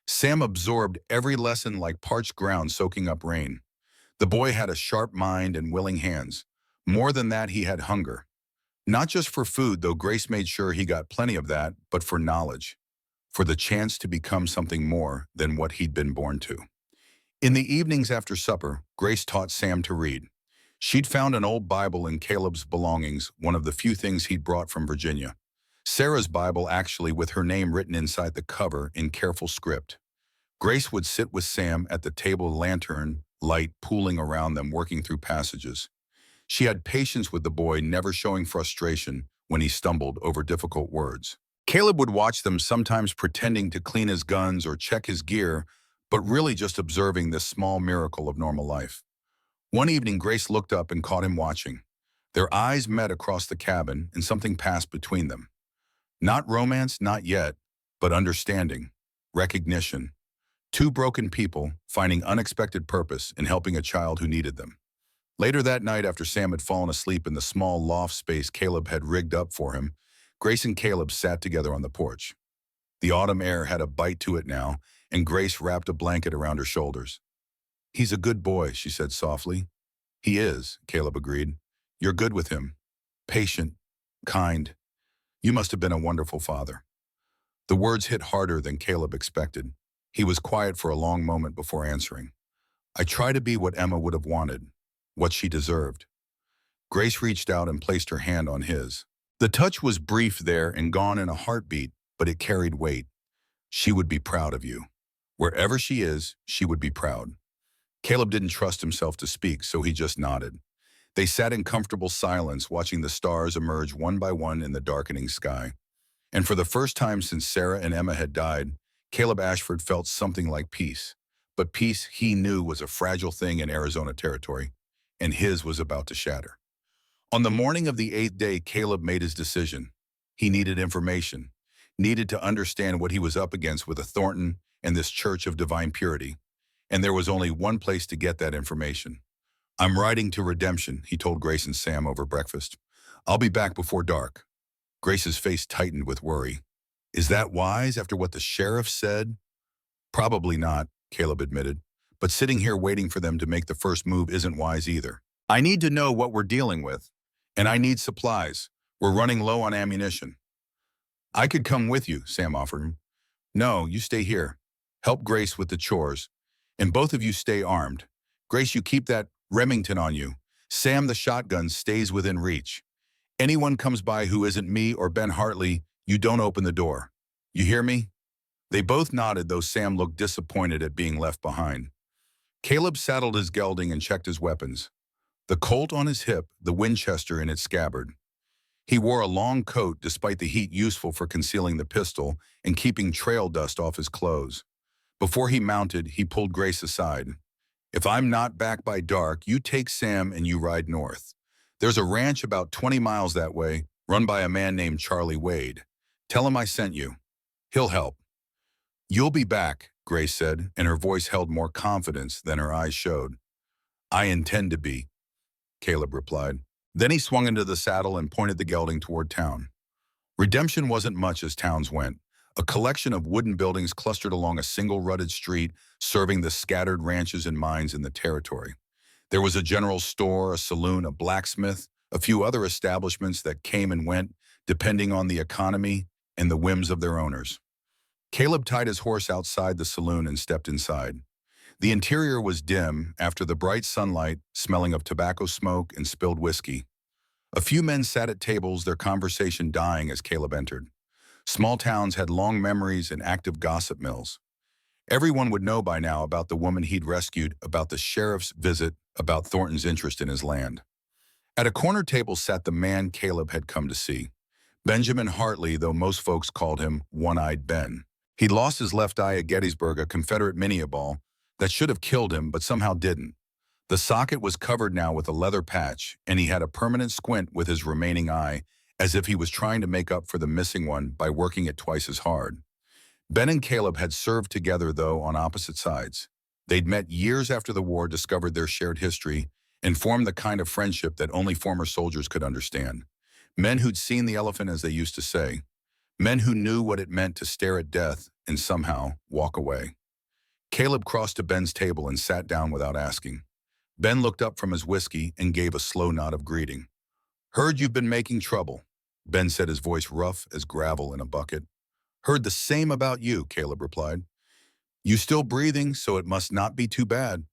Sam absorbed every lesson like parched ground soaking up rain. The boy had a sharp mind and willing hands. More than that, he had hunger. Not just for food, though Grace made sure he got plenty of that, but for knowledge, for the chance to become something more than what he'd been born to. In the evenings after supper, Grace taught Sam to read. She'd found an old Bible in Caleb's belongings, one of the few things he'd brought from Virginia. Sarah's Bible, actually, with her name written inside the cover in careful script. Grace would sit with Sam at the table, lantern light pooling around them, working through passages. She had patience with the boy, never showing frustration when he stumbled over difficult words. Caleb would watch them, sometimes pretending to clean his guns or check his gear, but really just observing this small miracle of normal life. One evening, Grace looked up and caught him watching. Their eyes met across the cabin, and something passed between them. Not romance, not yet, but understanding, recognition. Two broken people finding unexpected purpose in helping a child who needed them. Later that night, after Sam had fallen asleep in the small loft space Caleb had rigged up for him, Grace and Caleb sat together on the porch. The autumn air had a bite to it now, and Grace wrapped a blanket around her shoulders. "He's a good boy," she said softly. "He is," Caleb agreed. "You're good with him. Patient, kind. You must have been a wonderful father." The words hit harder than Caleb expected. He was quiet for a long moment before answering. "I try to be what Emma would have wanted, what she deserved." Grace reached out and placed her hand on his. The touch was brief there and gone in a heartbeat, but it carried weight. "She would be proud of you. Wherever she is, she would be proud." Caleb didn't trust himself to speak, so he just nodded. They sat in comfortable silence, watching the stars emerge one by one in the darkening sky. And for the first time since Sarah and Emma had died, Caleb Ashford felt something like peace. But peace, he knew, was a fragile thing in Arizona territory, and his was about to shatter. On the morning of the 8th day, Caleb made his decision. He needed information, needed to understand what he was up against with a Thornton and this Church of Divine Purity. And there was only one place to get that information. "I'm riding to Redemption," he told Grace and Sam over breakfast. "I'll be back before dark." Grace's face tightened with worry. "Is that wise after what the sheriff said?" "Probably not," Caleb admitted. "But sitting here waiting for them to make the first move isn't wise either. I need to know what we're dealing with. And I need supplies. We're running low on ammunition." "I could come with you," Sam offered him. "No, you stay here. Help Grace with the chores. And both of you stay armed. Grace, you keep that Remington on you. Sam, the shotgun, stays within reach. Anyone comes by who isn't me or Ben Hartley, you don't open the door. You hear me?" They both nodded, though Sam looked disappointed at being left behind. Caleb saddled his gelding and checked his weapons. The Colt on his hip, the Winchester in its scabbard. He wore a long coat, despite the heat, useful for concealing the pistol and keeping trail dust off his clothes. Before he mounted, he pulled Grace aside. "If I'm not back by dark, you take Sam and you ride north. There's a ranch about 20 miles that way, run by a man named Charlie Wade. Tell him I sent you. He'll help." "You'll be back," Grace said, and her voice held more confidence than her eyes showed. "I intend to be," Caleb replied. Then he swung into the saddle and pointed the gelding toward town. Redemption wasn't much as towns went. A collection of wooden buildings clustered along a single rutted street, serving the scattered ranches and mines in the territory. There was a general store, a saloon, a blacksmith, a few other establishments that came and went, depending on the economy and the whims of their owners. Caleb tied his horse outside the saloon and stepped inside. The interior was dim after the bright sunlight, smelling of tobacco smoke and spilled whiskey. A few men sat at tables, their conversation dying as Caleb entered. Small towns had long memories and active gossip mills. Everyone would know by now about the woman he'd rescued, about the sheriff's visit, about Thornton's interest in his land. At a corner table sat the man Caleb had come to see. Benjamin Hartley, though most folks called him One-Eyed Ben. He'd lost his left eye at Gettysburg, a Confederate mini-ball that should have killed him but somehow didn't. The socket was covered now with a leather patch, and he had a permanent squint with his remaining eye, as if he was trying to make up for the missing one by working it twice as hard. Ben and Caleb had served together, though, on opposite sides. They'd met years after the war, discovered their shared history, and formed the kind of friendship that only former soldiers could understand. Men who'd seen the elephant, as they used to say. Men who knew what it meant to stare at death and somehow walk away. Caleb crossed to Ben's table and sat down without asking. Ben looked up from his whiskey and gave a slow nod of greeting. "Heard you've been making trouble," Ben said, his voice rough as gravel in a bucket. "Heard the same about you," Caleb replied. "You still breathing, so it must not be too bad."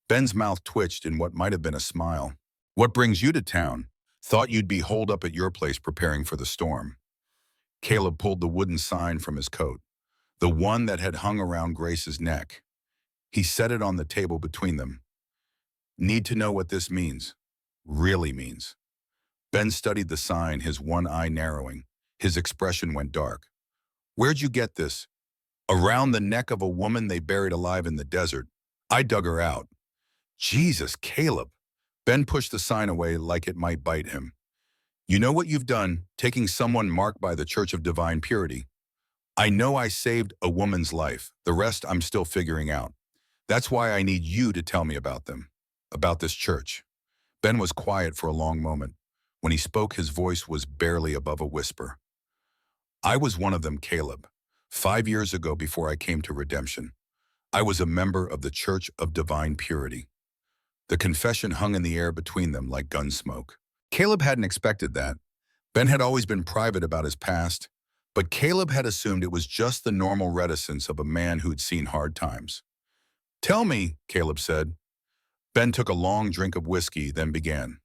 Ben's mouth twitched in what might have been a smile. "What brings you to town? Thought you'd be holed up at your place preparing for the storm." Caleb pulled the wooden sign from his coat, the one that had hung around Grace's neck. He set it on the table between them. "Need to know what this means. Really means." Ben studied the sign, his one eye narrowing. His expression went dark. "Where'd you get this?" "Around the neck of a woman they buried alive in the desert. I dug her out." "Jesus, Caleb." Ben pushed the sign away like it might bite him. "You know what you've done, taking someone marked by the Church of Divine Purity. I know I saved a woman's life. The rest I'm still figuring out. That's why I need you to tell me about them, about this church." Ben was quiet for a long moment. When he spoke, his voice was barely above a whisper. "I was one of them, Caleb. 5 years ago, before I came to redemption, I was a member of the Church of Divine Purity." The confession hung in the air between them like gun smoke. Caleb hadn't expected that. Ben had always been private about his past, but Caleb had assumed it was just the normal reticence of a man who'd seen hard times. "Tell me," Caleb said. Ben took a long drink of whiskey, then began.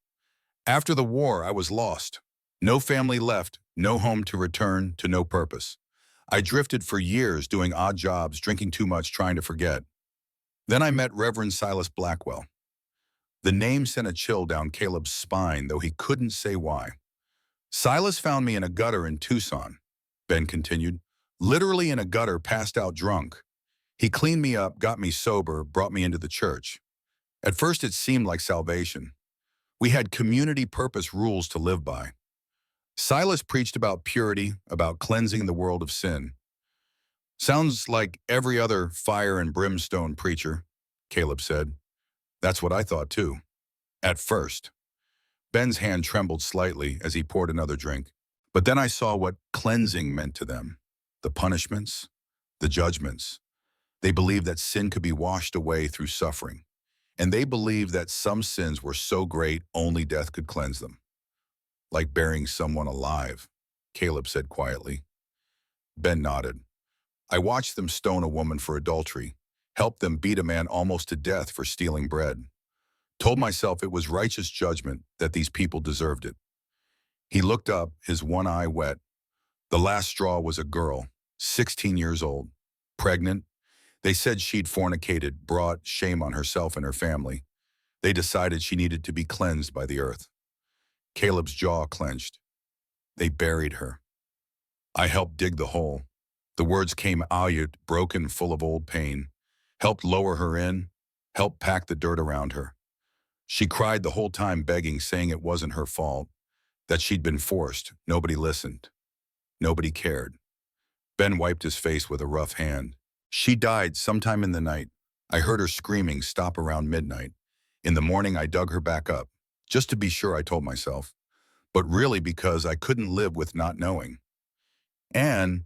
"After the war, I was lost. No family left, no home to return to, no purpose. I drifted for years doing odd jobs, drinking too much, trying to forget. Then I met Reverend Silas Blackwell." The name sent a chill down Caleb's spine, though he couldn't say why. "Silas found me in a gutter in Tucson," Ben continued. "Literally in a gutter, passed out drunk. He cleaned me up, got me sober, brought me into the church. At first it seemed like salvation. We had community purpose rules to live by. Silas preached about purity, about cleansing the world of sin. Sounds like every other fire and brimstone preacher," Caleb said. "That's what I thought too. At first." Ben's hand trembled slightly as he poured another drink. "But then I saw what cleansing meant to them. The punishments, the judgments. They believed that sin could be washed away through suffering. And they believed that some sins were so great only death could cleanse them. Like burying someone alive," Caleb said quietly. Ben nodded. "I watched them stone a woman for adultery, helped them beat a man almost to death for stealing bread. Told myself it was righteous judgment, that these people deserved it." He looked up, his one eye wet. "The last straw was a girl, 16 years old, pregnant. They said she'd fornicated, brought shame on herself and her family. They decided she needed to be cleansed by the earth." Caleb's jaw clenched. "They buried her. I helped dig the hole." The words came out, broken, full of old pain. "Helped lower her in, helped pack the dirt around her. She cried the whole time, begging, saying it wasn't her fault, that she'd been forced. Nobody listened. Nobody cared." Ben wiped his face with a rough hand. "She died sometime in the night. I heard her screaming, stop around midnight. In the morning, I dug her back up. Just to be sure, I told myself. But really because I couldn't live with not knowing. And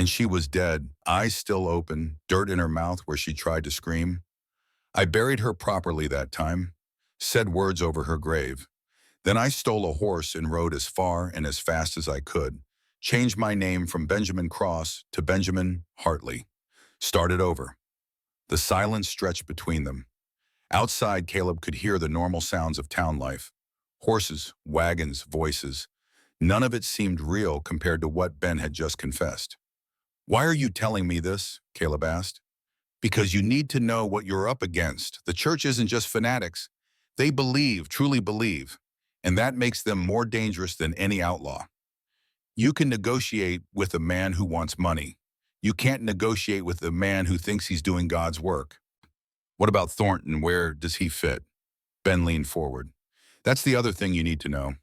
she was dead, eyes still open, dirt in her mouth where she tried to scream. I buried her properly that time, said words over her grave. Then I stole a horse and rode as far and as fast as I could. Changed my name from Benjamin Cross to Benjamin Hartley. Started over." The silence stretched between them. Outside, Caleb could hear the normal sounds of town life. Horses, wagons, voices. None of it seemed real compared to what Ben had just confessed. "Why are you telling me this?" Caleb asked. "Because you need to know what you're up against. The church isn't just fanatics. They believe, truly believe, and that makes them more dangerous than any outlaw. You can negotiate with a man who wants money. You can't negotiate with a man who thinks he's doing God's work." "What about Thornton? Where does he fit?" Ben leaned forward. "That's the other thing you need to know.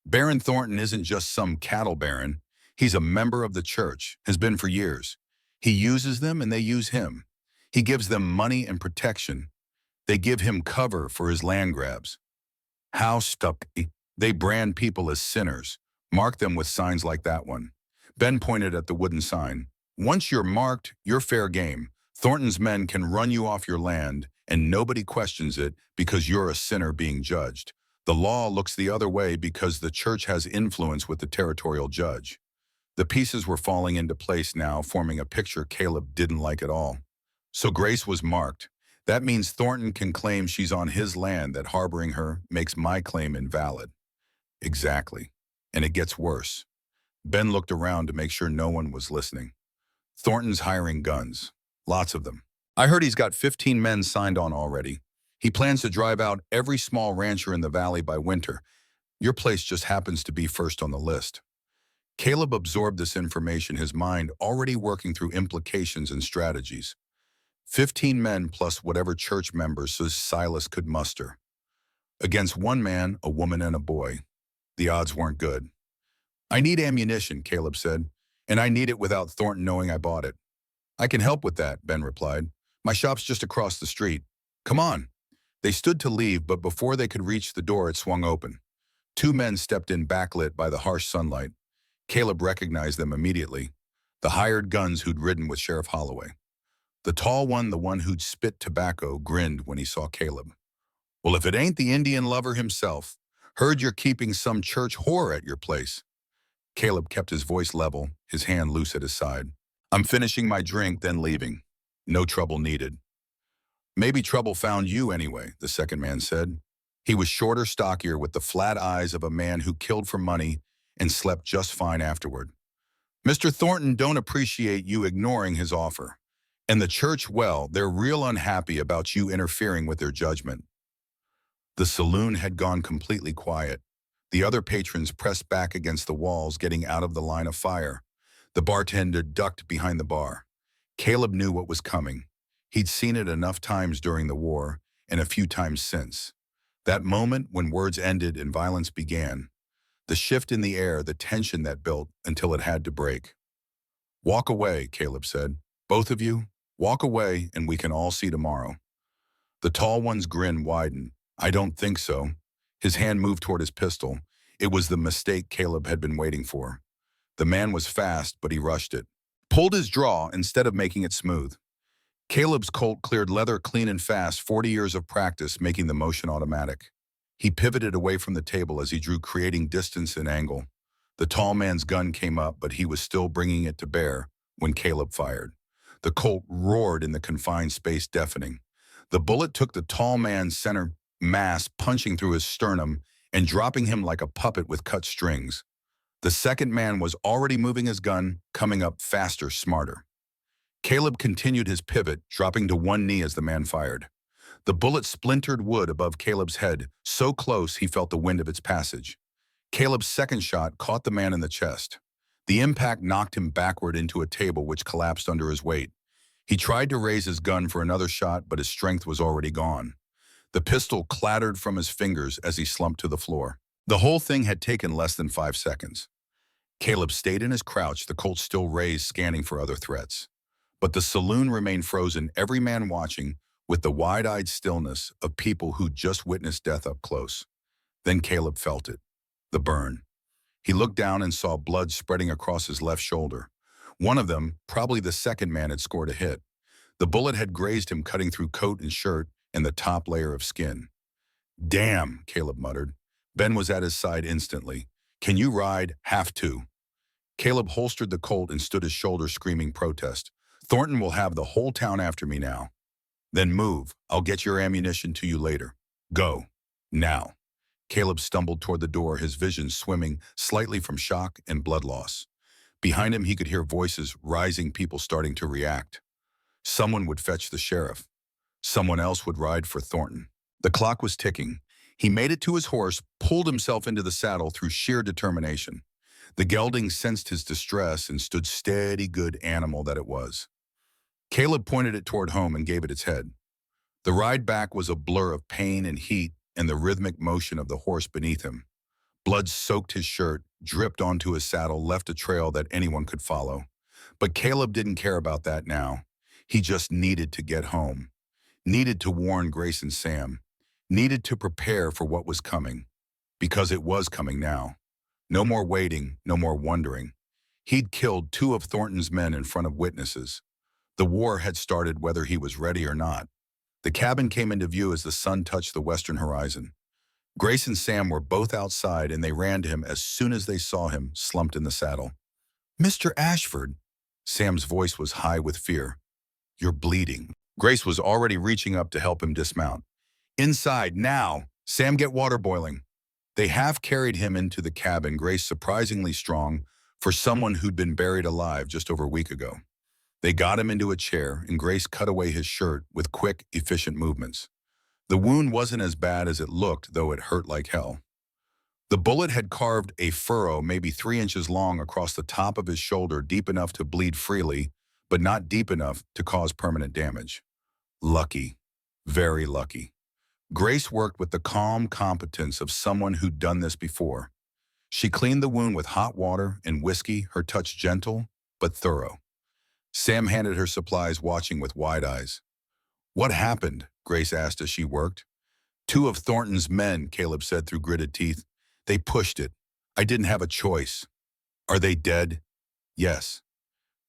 Baron Thornton isn't just some cattle baron. He's a member of the church, has been for years. He uses them and they use him. He gives them money and protection. They give him cover for his land grabs. How stuck. They brand people as sinners. Mark them with signs like that one. Ben pointed at the wooden sign. Once you're marked, you're fair game. Thornton's men can run you off your land, and nobody questions it because you're a sinner being judged. The law looks the other way because the church has influence with the territorial judge. The pieces were falling into place now, forming a picture Caleb didn't like at all. So Grace was marked. That means Thornton can claim she's on his land, that harboring her makes my claim invalid. Exactly. And it gets worse. Ben looked around to make sure no one was listening. Thornton's hiring guns. Lots of them. I heard he's got 15 men signed on already. He plans to drive out every small rancher in the valley by winter. Your place just happens to be first on the list. Caleb absorbed this information, his mind already working through implications and strategies. 15 men plus whatever church members Silas could muster. Against one man, a woman, and a boy. The odds weren't good. I need ammunition, Caleb said, and I need it without Thornton knowing I bought it. I can help with that, Ben replied. My shop's just across the street. Come on. They stood to leave, but before they could reach the door, it swung open. Two men stepped in backlit by the harsh sunlight. Caleb recognized them immediately. The hired guns who'd ridden with Sheriff Holloway. The tall one, the one who'd spit tobacco, grinned when he saw Caleb. Well, if it ain't the Indian lover himself, heard you're keeping some church whore at your place. Caleb kept his voice level, his hand loose at his side. I'm finishing my drink, then leaving. No trouble needed. Maybe trouble found you anyway, the second man said. He was shorter, stockier, with the flat eyes of a man who killed for money and slept just fine afterward. Mr. Thornton don't appreciate you ignoring his offer. And the church, well, they're real unhappy about you interfering with their judgment. The saloon had gone completely quiet. The other patrons pressed back against the walls, getting out of the line of fire. The bartender ducked behind the bar. Caleb knew what was coming. He'd seen it enough times during the war, and a few times since. That moment when words ended and violence began. The shift in the air, the tension that built until it had to break. Walk away, Caleb said. Both of you, walk away and we can all see tomorrow. The tall one's grin widened. I don't think so. His hand moved toward his pistol. It was the mistake Caleb had been waiting for. The man was fast, but he rushed it. Pulled his draw instead of making it smooth. Caleb's Colt cleared leather clean and fast, 40 years of practice making the motion automatic. He pivoted away from the table as he drew, creating distance and angle. The tall man's gun came up, but he was still bringing it to bear when Caleb fired. The Colt roared in the confined space, deafening. The bullet took the tall man's center mass, punching through his sternum and dropping him like a puppet with cut strings. The second man was already moving his gun, coming up faster, smarter. Caleb continued his pivot, dropping to one knee as the man fired. The bullet splintered wood above Caleb's head, so close he felt the wind of its passage. Caleb's second shot caught the man in the chest. The impact knocked him backward into a table which collapsed under his weight. He tried to raise his gun for another shot, but his strength was already gone. The pistol clattered from his fingers as he slumped to the floor. The whole thing had taken less than 5 seconds. Caleb stayed in his crouch, the Colt still raised, scanning for other threats. But the saloon remained frozen, every man watching with the wide-eyed stillness of people who'd just witnessed death up close. Then Caleb felt it, the burn. He looked down and saw blood spreading across his left shoulder. One of them, probably the second man, had scored a hit. The bullet had grazed him, cutting through coat and shirt and the top layer of skin. Damn, Caleb muttered. Ben was at his side instantly. Can you ride? Have to. Caleb holstered the Colt and stood his shoulder, screaming protest. Thornton will have the whole town after me now. Then move. I'll get your ammunition to you later. Go. Now. Caleb stumbled toward the door, his vision swimming slightly from shock and blood loss. Behind him, he could hear voices rising, people starting to react. Someone would fetch the sheriff. Someone else would ride for Thornton. The clock was ticking. He made it to his horse, pulled himself into the saddle through sheer determination. The gelding sensed his distress and stood steady, good animal that it was. Caleb pointed it toward home and gave it its head. The ride back was a blur of pain and heat and the rhythmic motion of the horse beneath him. Blood soaked his shirt, dripped onto his saddle, left a trail that anyone could follow. But Caleb didn't care about that now. He just needed to get home. needed to warn Grace and Sam, needed to prepare for what was coming, because it was coming now. No more waiting, no more wondering. He'd killed two of Thornton's men in front of witnesses. The war had started whether he was ready or not. The cabin came into view as the sun touched the western horizon. Grace and Sam were both outside, and they ran to him as soon as they saw him slumped in the saddle. "Mr. Ashford." Sam's voice was high with fear. "You're bleeding." Grace was already reaching up to help him dismount. "Inside, now! Sam, get water boiling." They half carried him into the cabin, Grace surprisingly strong for someone who'd been buried alive just over a week ago. They got him into a chair, and Grace cut away his shirt with quick, efficient movements. The wound wasn't as bad as it looked, though it hurt like hell. The bullet had carved a furrow maybe 3 inches long across the top of his shoulder, deep enough to bleed freely, but not deep enough to cause permanent damage. Lucky. Very lucky. Grace worked with the calm competence of someone who'd done this before. She cleaned the wound with hot water and whiskey, her touch gentle but thorough. Sam handed her supplies, watching with wide eyes. "What happened?" Grace asked as she worked. "Two of Thornton's men," Caleb said through gritted teeth. "They pushed it. I didn't have a choice." "Are they dead?" "Yes."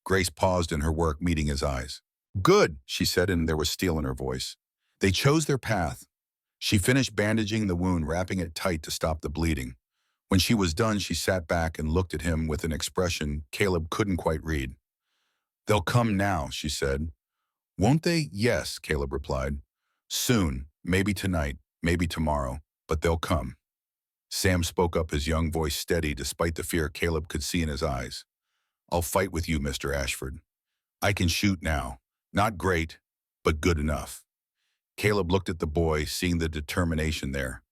Grace paused in her work, meeting his eyes. "Good," she said, and there was steel in her voice. "They chose their path." She finished bandaging the wound, wrapping it tight to stop the bleeding. When she was done, she sat back and looked at him with an expression Caleb couldn't quite read. "They'll come now," she said. "Won't they?" "Yes," Caleb replied. "Soon, maybe tonight, maybe tomorrow, but they'll come." Sam spoke up, his young voice steady despite the fear Caleb could see in his eyes. "I'll fight with you, Mr. Ashford. I can shoot now. Not great, but good enough." Caleb looked at the boy, seeing the determination there,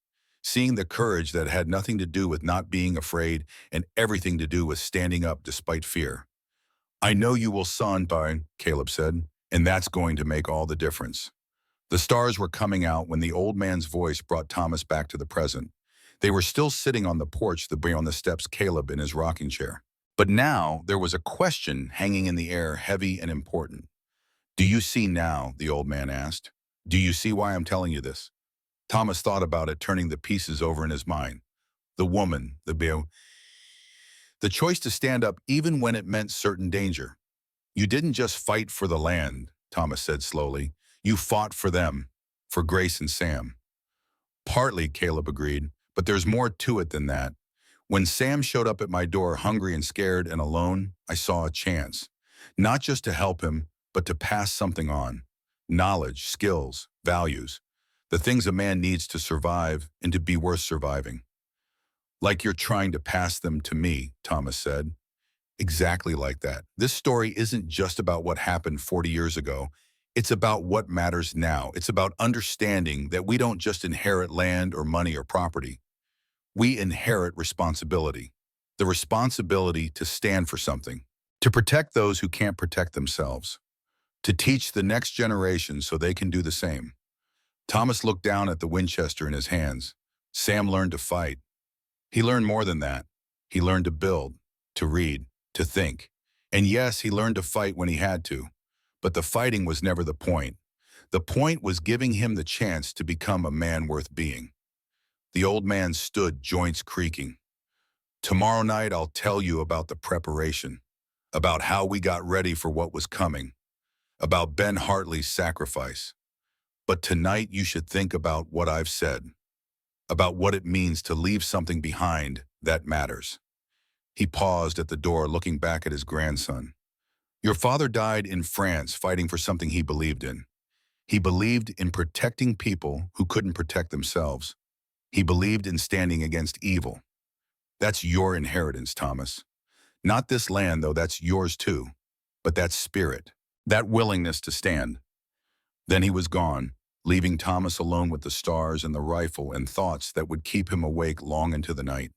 seeing the courage that had nothing to do with not being afraid and everything to do with standing up despite fear. "I know you will, son," Caleb said, "and that's going to make all the difference." The stars were coming out when the old man's voice brought Thomas back to the present. They were still sitting on the porch, on the steps, Caleb in his rocking chair. But now there was a question hanging in the air, heavy and important. "Do you see now?" the old man asked. "Do you see why I'm telling you this?" Thomas thought about it, turning the pieces over in his mind. The woman, the choice to stand up even when it meant certain danger. "You didn't just fight for the land," Thomas said slowly. "You fought for them, for Grace and Sam." "Partly," Caleb agreed, "but there's more to it than that. When Sam showed up at my door, hungry and scared and alone, I saw a chance. Not just to help him, but to pass something on. Knowledge, skills, values. The things a man needs to survive and to be worth surviving." "Like you're trying to pass them to me," Thomas said. "Exactly like that. This story isn't just about what happened 40 years ago. It's about what matters now. It's about understanding that we don't just inherit land or money or property. We inherit responsibility. The responsibility to stand for something, to protect those who can't protect themselves, to teach the next generation so they can do the same." Thomas looked down at the Winchester in his hands. Sam learned to fight. He learned more than that. He learned to build, to read, to think. And yes, he learned to fight when he had to. But the fighting was never the point. The point was giving him the chance to become a man worth being. The old man stood, joints creaking. "Tomorrow night I'll tell you about the preparation, about how we got ready for what was coming, about Ben Hartley's sacrifice. But tonight you should think about what I've said, about what it means to leave something behind that matters." He paused at the door, looking back at his grandson. "Your father died in France fighting for something he believed in. He believed in protecting people who couldn't protect themselves. He believed in standing against evil. That's your inheritance, Thomas. Not this land, though, that's yours too. But that spirit, that willingness to stand." Then he was gone, leaving Thomas alone with the stars and the rifle and thoughts that would keep him awake long into the night.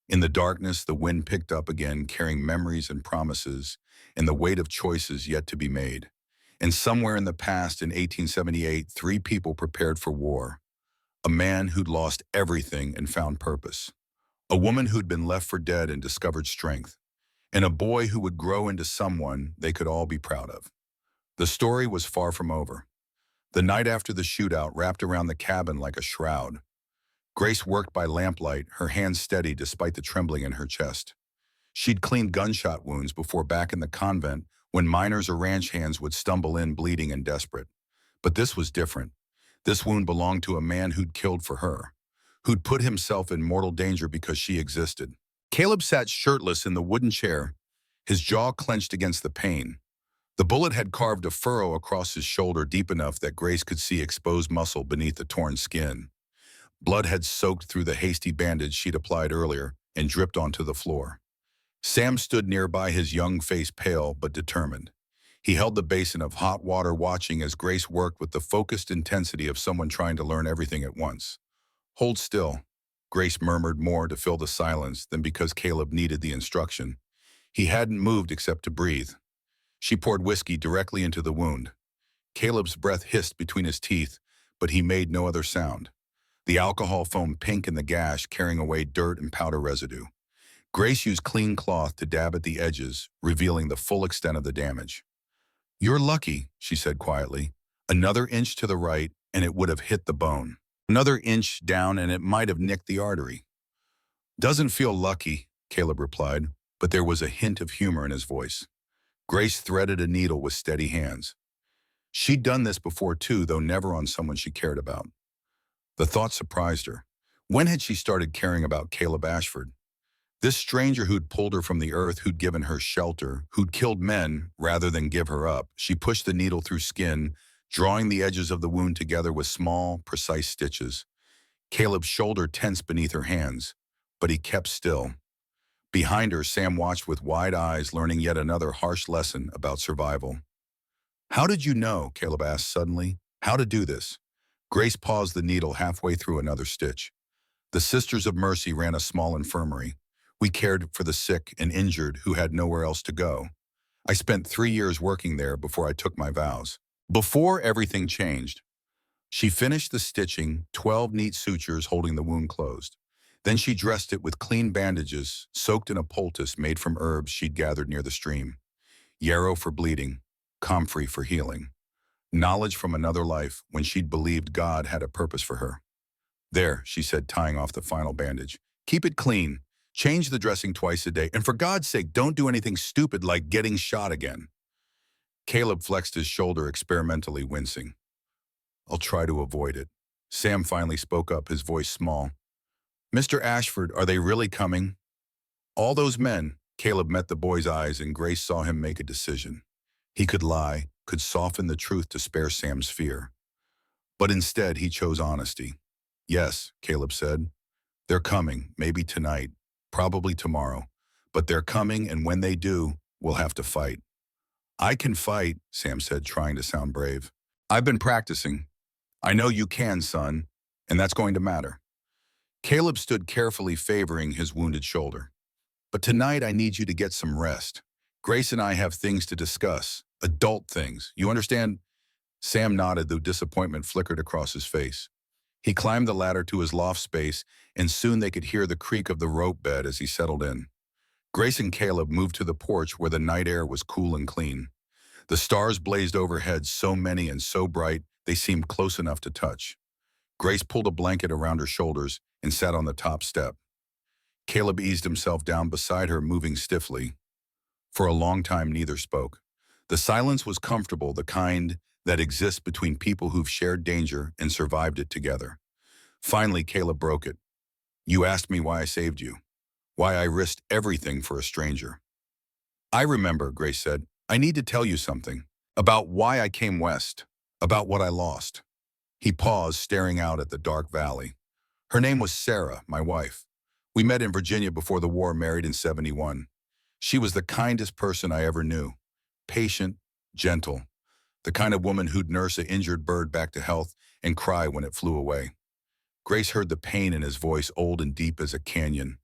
In the darkness, the wind picked up again, carrying memories and promises and the weight of choices yet to be made. And somewhere in the past, in 1878, 3 people prepared for war. A man who'd lost everything and found purpose. A woman who'd been left for dead and discovered strength. And a boy who would grow into someone they could all be proud of. The story was far from over. The night after the shootout wrapped around the cabin like a shroud. Grace worked by lamplight, her hands steady despite the trembling in her chest. She'd cleaned gunshot wounds before back in the convent when miners or ranch hands would stumble in bleeding and desperate. But this was different. This wound belonged to a man who'd killed for her, who'd put himself in mortal danger because she existed. Caleb sat shirtless in the wooden chair, his jaw clenched against the pain. The bullet had carved a furrow across his shoulder deep enough that Grace could see exposed muscle beneath the torn skin. Blood had soaked through the hasty bandage she'd applied earlier and dripped onto the floor. Sam stood nearby, his young face pale but determined. He held the basin of hot water, watching as Grace worked with the focused intensity of someone trying to learn everything at once. "Hold still," Grace murmured, more to fill the silence than because Caleb needed the instruction. He hadn't moved except to breathe. She poured whiskey directly into the wound. Caleb's breath hissed between his teeth, but he made no other sound. The alcohol foamed pink in the gash, carrying away dirt and powder residue. Grace used clean cloth to dab at the edges, revealing the full extent of the damage. "You're lucky," she said quietly. "Another inch to the right, and it would have hit the bone. Another inch down, and it might have nicked the artery." "Doesn't feel lucky," Caleb replied, but there was a hint of humor in his voice. Grace threaded a needle with steady hands. She'd done this before too, though never on someone she cared about. The thought surprised her. When had she started caring about Caleb Ashford? This stranger who'd pulled her from the earth, who'd given her shelter, who'd killed men rather than give her up. She pushed the needle through skin, drawing the edges of the wound together with small, precise stitches. Caleb's shoulder tensed beneath her hands, but he kept still. Behind her, Sam watched with wide eyes, learning yet another harsh lesson about survival. "How did you know," Caleb asked suddenly, "how to do this?" Grace paused the needle halfway through another stitch. "The Sisters of Mercy ran a small infirmary. We cared for the sick and injured who had nowhere else to go. I spent 3 years working there before I took my vows. Before everything changed." She finished the stitching, 12 neat sutures holding the wound closed. Then she dressed it with clean bandages, soaked in a poultice made from herbs she'd gathered near the stream. Yarrow for bleeding, comfrey for healing. Knowledge from another life when she'd believed God had a purpose for her. "There," she said, tying off the final bandage. "Keep it clean. Change the dressing twice a day. And for God's sake, don't do anything stupid like getting shot again." Caleb flexed his shoulder, experimentally wincing. "I'll try to avoid it." Sam finally spoke up, his voice small. "Mr. Ashford, are they really coming?" "All those men." Caleb met the boy's eyes, and Grace saw him make a decision. He could lie, could soften the truth to spare Sam's fear. But instead, he chose honesty. "Yes," Caleb said. "They're coming, maybe tonight, probably tomorrow. But they're coming, and when they do, we'll have to fight." "I can fight," Sam said, trying to sound brave. "I've been practicing. I know you can, son, and that's going to matter." Caleb stood carefully, favoring his wounded shoulder. "But tonight I need you to get some rest. Grace and I have things to discuss, adult things. You understand?" Sam nodded, though disappointment flickered across his face. He climbed the ladder to his loft space, and soon they could hear the creak of the rope bed as he settled in. Grace and Caleb moved to the porch where the night air was cool and clean. The stars blazed overhead, so many and so bright they seemed close enough to touch. Grace pulled a blanket around her shoulders and sat on the top step. Caleb eased himself down beside her, moving stiffly. For a long time, neither spoke. The silence was comfortable, the kind that exists between people who've shared danger and survived it together. Finally, Caleb broke it. "You asked me why I saved you, why I risked everything for a stranger." "I remember," Grace said. "I need to tell you something. About why I came west. About what I lost." He paused, staring out at the dark valley. "Her name was Sarah, my wife. We met in Virginia before the war, married in '71. She was the kindest person I ever knew. Patient, gentle. The kind of woman who'd nurse an injured bird back to health and cry when it flew away." Grace heard the pain in his voice, old and deep as a canyon.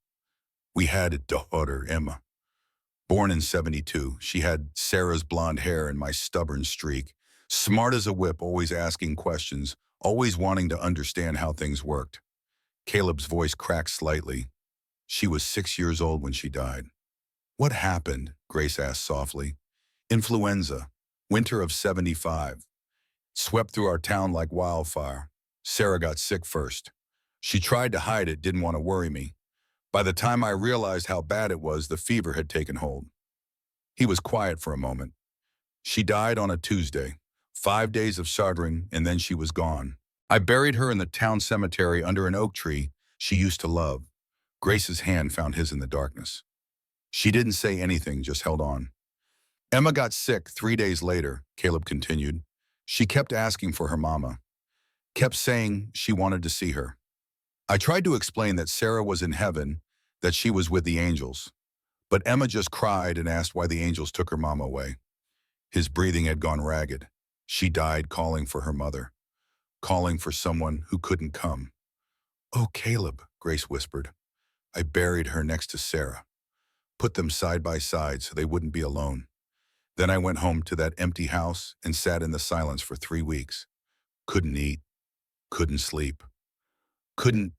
"We had a daughter, Emma. Born in '72, she had Sarah's blonde hair and my stubborn streak. Smart as a whip, always asking questions, always wanting to understand how things worked." Caleb's voice cracked slightly. "She was 6 years old when she died." "What happened?" Grace asked softly. "Influenza. Winter of '75. swept through our town like wildfire. Sarah got sick first. She tried to hide it, didn't want to worry me. By the time I realized how bad it was, the fever had taken hold. He was quiet for a moment. She died on a Tuesday. 5 days of shuddering, and then she was gone. I buried her in the town cemetery under an oak tree she used to love. Grace's hand found his in the darkness. She didn't say anything, just held on. Emma got sick 3 days later, Caleb continued. She kept asking for her mama, kept saying she wanted to see her. I tried to explain that Sarah was in heaven, that she was with the angels. But Emma just cried and asked why the angels took her mama away. His breathing had gone ragged. She died calling for her mother, calling for someone who couldn't come. "Oh, Caleb," Grace whispered. "I buried her next to Sarah, put them side by side so they wouldn't be alone. Then I went home to that empty house and sat in the silence for 3 weeks. Couldn't eat, couldn't sleep, couldn't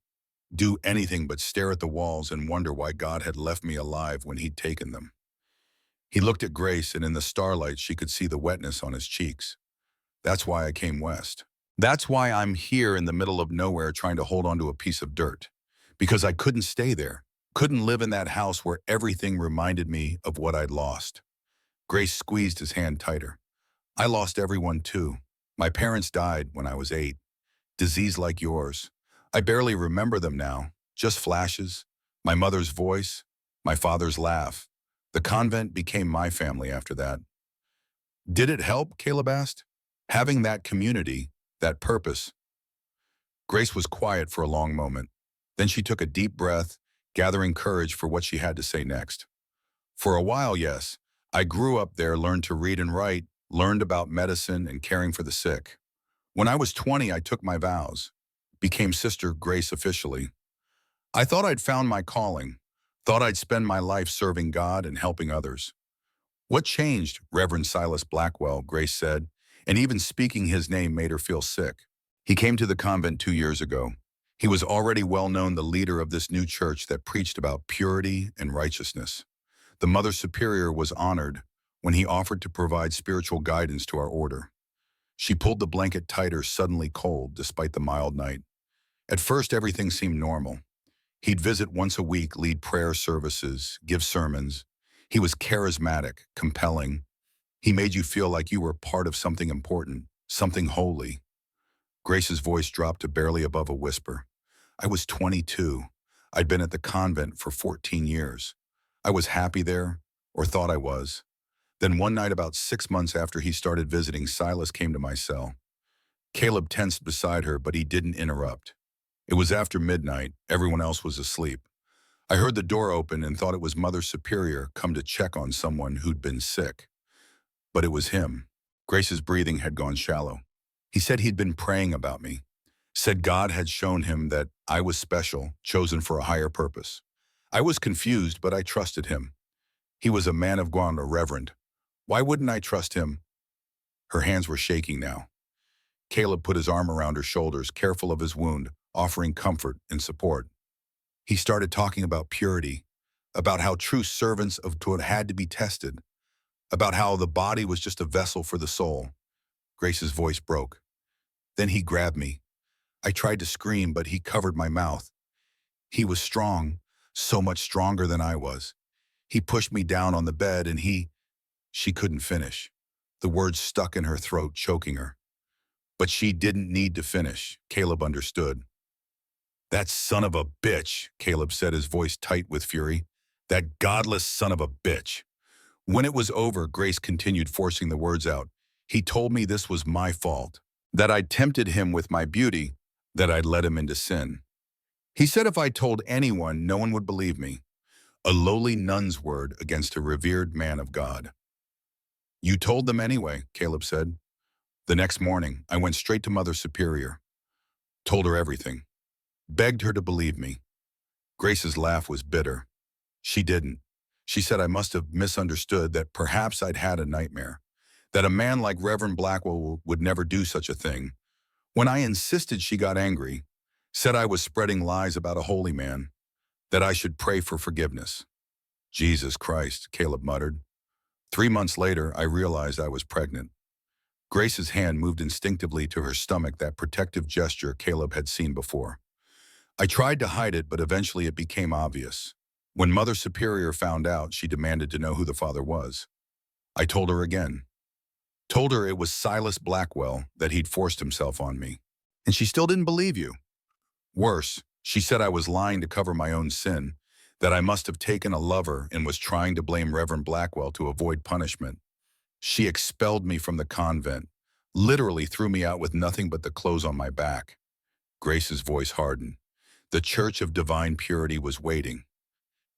do anything but stare at the walls and wonder why God had left me alive when he'd taken them." He looked at Grace, and in the starlight she could see the wetness on his cheeks. "That's why I came west. That's why I'm here in the middle of nowhere trying to hold on to a piece of dirt. Because I couldn't stay there. Couldn't live in that house where everything reminded me of what I'd lost." Grace squeezed his hand tighter. "I lost everyone too. My parents died when I was 8. Disease like yours. I barely remember them now. Just flashes. My mother's voice. My father's laugh. The convent became my family after that." "Did it help?" Caleb asked. "Having that community, that purpose." Grace was quiet for a long moment. Then she took a deep breath, gathering courage for what she had to say next. "For a while, yes. I grew up there, learned to read and write, learned about medicine and caring for the sick. When I was 20, I took my vows, became Sister Grace officially. I thought I'd found my calling, thought I'd spend my life serving God and helping others." "What changed?" Reverend Silas Blackwell, Grace said, and even speaking his name made her feel sick. "He came to the convent 2 years ago. He was already well known, the leader of this new church that preached about purity and righteousness. The Mother Superior was honored when he offered to provide spiritual guidance to our order. She pulled the blanket tighter, suddenly cold, despite the mild night. At first, everything seemed normal. He'd visit once a week, lead prayer services, give sermons. He was charismatic, compelling. He made you feel like you were part of something important, something holy." Grace's voice dropped to barely above a whisper. "I was 22. I'd been at the convent for 14 years. I was happy there, or thought I was. Then one night about 6 months after he started visiting, Silas came to my cell. Caleb tensed beside her, but he didn't interrupt. It was after midnight. Everyone else was asleep. I heard the door open and thought it was Mother Superior come to check on someone who'd been sick. But it was him." Grace's breathing had gone shallow. "He said he'd been praying about me. Said God had shown him that I was special, chosen for a higher purpose. I was confused, but I trusted him. He was a man of God, a reverend. Why wouldn't I trust him?" Her hands were shaking now. Caleb put his arm around her shoulders, careful of his wound, offering comfort and support. He started talking about purity, about how true servants of God had to be tested, about how the body was just a vessel for the soul. Grace's voice broke. Then he grabbed me. I tried to scream, but he covered my mouth. He was strong, so much stronger than I was. He pushed me down on the bed and She couldn't finish. The words stuck in her throat, choking her. But she didn't need to finish. Caleb understood. "That son of a bitch," Caleb said, his voice tight with fury. "That godless son of a bitch." When it was over, Grace continued, forcing the words out. "He told me this was my fault, that I'd tempted him with my beauty, that I'd led him into sin. He said if I told anyone, no one would believe me. A lowly nun's word against a revered man of God." "You told them anyway," Caleb said. "The next morning, I went straight to Mother Superior. Told her everything. Begged her to believe me." Grace's laugh was bitter. "She didn't. She said I must have misunderstood, that perhaps I'd had a nightmare, that a man like Reverend Blackwell would never do such a thing. When I insisted, she got angry, said I was spreading lies about a holy man, that I should pray for forgiveness." "Jesus Christ," Caleb muttered. 3 months later, I realized I was pregnant. Grace's hand moved instinctively to her stomach, that protective gesture Caleb had seen before. I tried to hide it, but eventually it became obvious. When Mother Superior found out, she demanded to know who the father was. I told her again. Told her it was Silas Blackwell, that he'd forced himself on me. And she still didn't believe you. Worse, she said I was lying to cover my own sin, that I must have taken a lover and was trying to blame Reverend Blackwell to avoid punishment. She expelled me from the convent, literally threw me out with nothing but the clothes on my back. Grace's voice hardened. The Church of Divine Purity was waiting.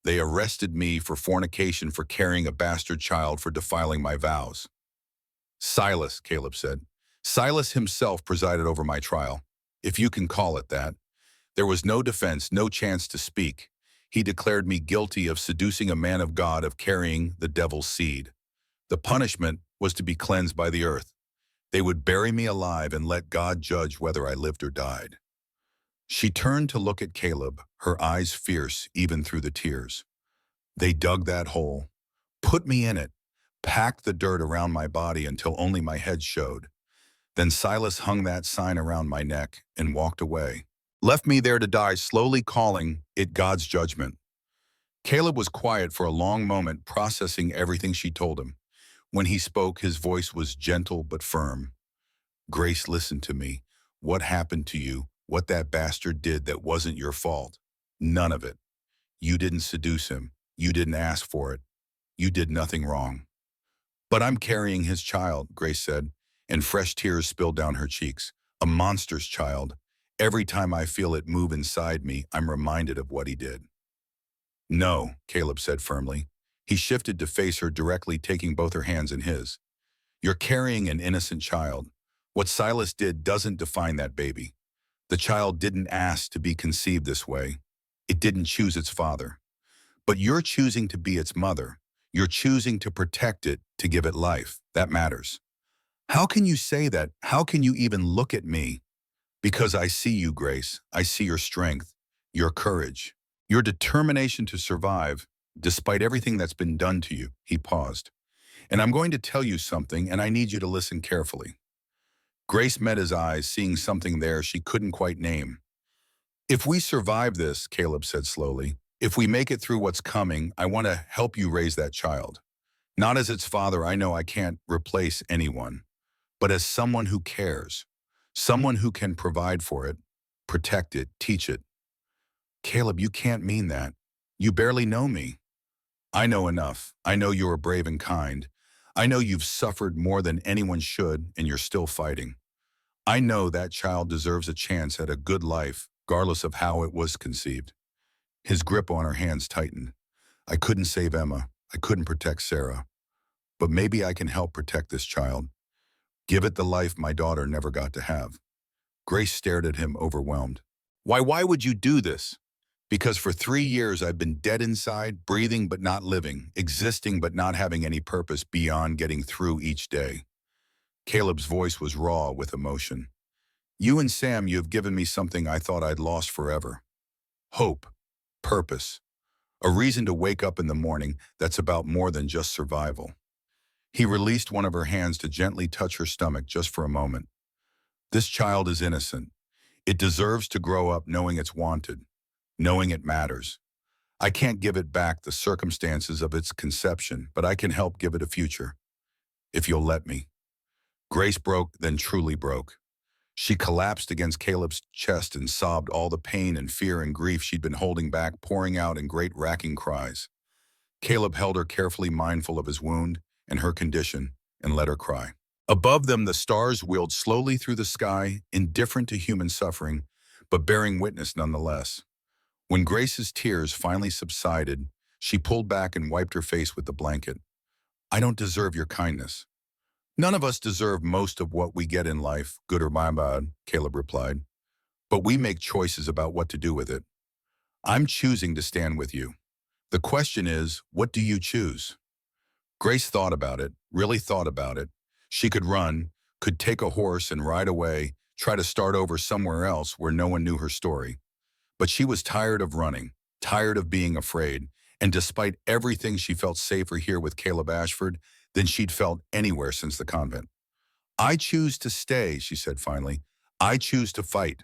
They arrested me for fornication, for carrying a bastard child, for defiling my vows. Silas, Caleb said. Silas himself presided over my trial, if you can call it that. There was no defense, no chance to speak. He declared me guilty of seducing a man of God, of carrying the devil's seed. The punishment was to be cleansed by the earth. They would bury me alive and let God judge whether I lived or died. She turned to look at Caleb, her eyes fierce even through the tears. They dug that hole, put me in it, packed the dirt around my body until only my head showed. Then Silas hung that sign around my neck and walked away. Left me there to die, slowly calling it God's judgment. Caleb was quiet for a long moment, processing everything she told him. When he spoke, his voice was gentle but firm. Grace, listen to me. What happened to you, what that bastard did, that wasn't your fault. None of it. You didn't seduce him. You didn't ask for it. You did nothing wrong. But I'm carrying his child, Grace said, and fresh tears spilled down her cheeks. A monster's child. Every time I feel it move inside me, I'm reminded of what he did. No, Caleb said firmly. He shifted to face her directly, taking both her hands in his. You're carrying an innocent child. What Silas did doesn't define that baby. The child didn't ask to be conceived this way. It didn't choose its father. But you're choosing to be its mother. You're choosing to protect it, to give it life. That matters. How can you say that? How can you even look at me? Because I see you, Grace. I see your strength, your courage, your determination to survive, despite everything that's been done to you. He paused. And I'm going to tell you something, and I need you to listen carefully. Grace met his eyes, seeing something there she couldn't quite name. If we survive this, Caleb said slowly, if we make it through what's coming, I want to help you raise that child. Not as its father, I know I can't replace anyone, but as someone who cares, someone who can provide for it, protect it, teach it. Caleb, you can't mean that. You barely know me. I know enough. I know you're brave and kind. I know you've suffered more than anyone should, and you're still fighting. I know that child deserves a chance at a good life, regardless of how it was conceived. His grip on her hands tightened. I couldn't save Emma. I couldn't protect Sarah. But maybe I can help protect this child. Give it the life my daughter never got to have. Grace stared at him, overwhelmed. Why would you do this? Because for 3 years I've been dead inside, breathing but not living, existing but not having any purpose beyond getting through each day. Caleb's voice was raw with emotion. You and Sam, you have given me something I thought I'd lost forever. Hope, purpose, a reason to wake up in the morning that's about more than just survival. He released one of her hands to gently touch her stomach just for a moment. This child is innocent. It deserves to grow up knowing it's wanted, knowing it matters. I can't give it back the circumstances of its conception, but I can help give it a future, if you'll let me. Grace broke, then truly broke. She collapsed against Caleb's chest and sobbed, all the pain and fear and grief she'd been holding back pouring out in great racking cries. Caleb held her carefully, mindful of his wound and her condition, and let her cry. Above them, the stars wheeled slowly through the sky, indifferent to human suffering, but bearing witness nonetheless. When Grace's tears finally subsided, she pulled back and wiped her face with the blanket. I don't deserve your kindness. None of us deserve most of what we get in life, good or bad, Caleb replied. But we make choices about what to do with it. I'm choosing to stand with you. The question is, what do you choose? Grace thought about it, really thought about it. She could run, could take a horse and ride away, try to start over somewhere else where no one knew her story. But she was tired of running, tired of being afraid, and despite everything, she felt safer here with Caleb Ashford than she'd felt anywhere since the convent. I choose to stay, she said finally. I choose to fight.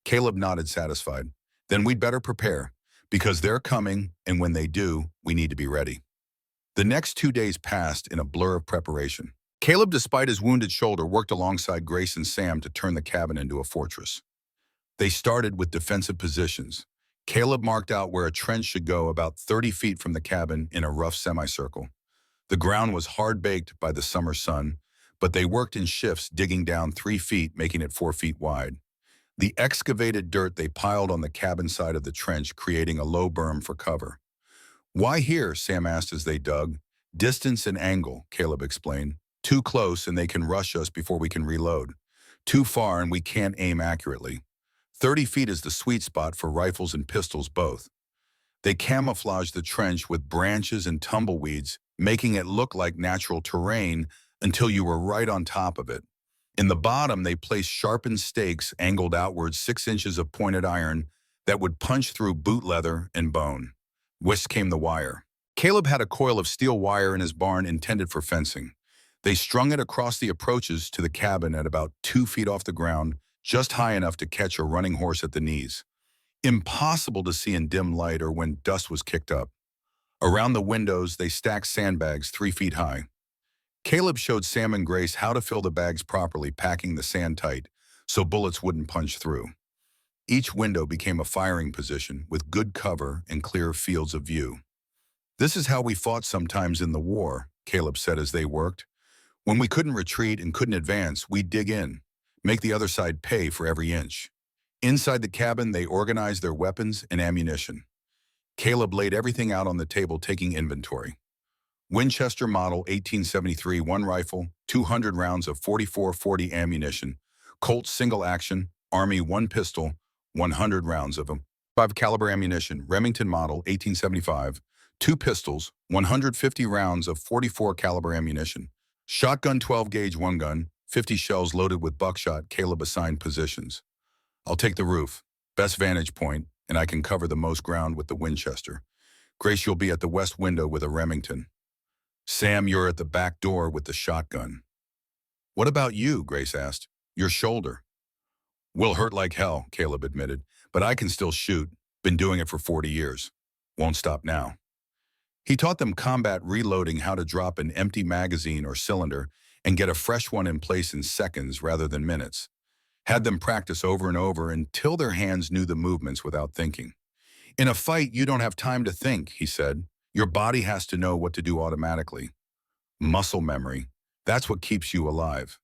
Caleb nodded satisfied. Then we'd better prepare, because they're coming, and when they do, we need to be ready. The next 2 days passed in a blur of preparation. Caleb, despite his wounded shoulder, worked alongside Grace and Sam to turn the cabin into a fortress. They started with defensive positions. Caleb marked out where a trench should go about 30 feet from the cabin in a rough semicircle. The ground was hard-baked by the summer sun, but they worked in shifts, digging down 3 feet, making it 4 feet wide. The excavated dirt they piled on the cabin side of the trench, creating a low berm for cover. Why here? Sam asked as they dug. Distance and angle, Caleb explained. Too close and they can rush us before we can reload. Too far and we can't aim accurately. 30 feet is the sweet spot for rifles and pistols both. They camouflaged the trench with branches and tumbleweeds, making it look like natural terrain until you were right on top of it. In the bottom, they placed sharpened stakes angled outward 6 inches of pointed iron that would punch through boot leather and bone. Whisk came the wire. Caleb had a coil of steel wire in his barn intended for fencing. They strung it across the approaches to the cabin at about 2 feet off the ground, just high enough to catch a running horse at the knees. Impossible to see in dim light or when dust was kicked up. Around the windows, they stacked sandbags 3 feet high. Caleb showed Sam and Grace how to fill the bags properly, packing the sand tight so bullets wouldn't punch through. Each window became a firing position with good cover and clear fields of view. This is how we fought sometimes in the war, Caleb said as they worked. When we couldn't retreat and couldn't advance, we'd dig in, make the other side pay for every inch. Inside the cabin, they organized their weapons and ammunition. Caleb laid everything out on the table, taking inventory. Winchester Model 1873, 1 rifle, 200 rounds of 44-40 ammunition. Colt single action, Army 1 pistol, 100 rounds of them. 5 caliber ammunition, Remington Model 1875, 2 pistols, 150 rounds of 44 caliber ammunition. Shotgun 12 gauge 1 gun, 50 shells loaded with buckshot. Caleb assigned positions. I'll take the roof, best vantage point, and I can cover the most ground with the Winchester. Grace, you'll be at the west window with a Remington. Sam, you're at the back door with the shotgun. What about you? Grace asked. Your shoulder. Will hurt like hell, Caleb admitted, but I can still shoot. Been doing it for 40 years. Won't stop now. He taught them combat reloading, how to drop an empty magazine or cylinder and get a fresh one in place in seconds rather than minutes. Had them practice over and over until their hands knew the movements without thinking. In a fight, you don't have time to think, he said. Your body has to know what to do automatically. Muscle memory. That's what keeps you alive.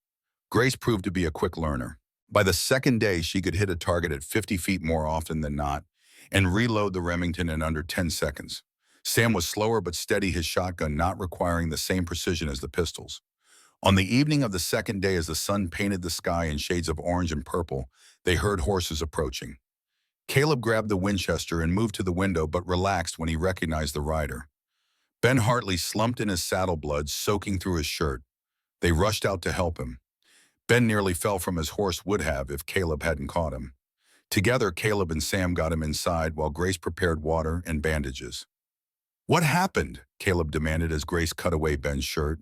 Grace proved to be a quick learner. By the second day, she could hit a target at 50 feet more often than not and reload the Remington in under 10 seconds. Sam was slower but steady, his shotgun not requiring the same precision as the pistols. On the evening of the second day, as the sun painted the sky in shades of orange and purple, they heard horses approaching. Caleb grabbed the Winchester and moved to the window, but relaxed when he recognized the rider. Ben Hartley slumped in his saddle, blood soaking through his shirt. They rushed out to help him. Ben nearly fell from his horse, would have if Caleb hadn't caught him. Together, Caleb and Sam got him inside while Grace prepared water and bandages. What happened? Caleb demanded as Grace cut away Ben's shirt.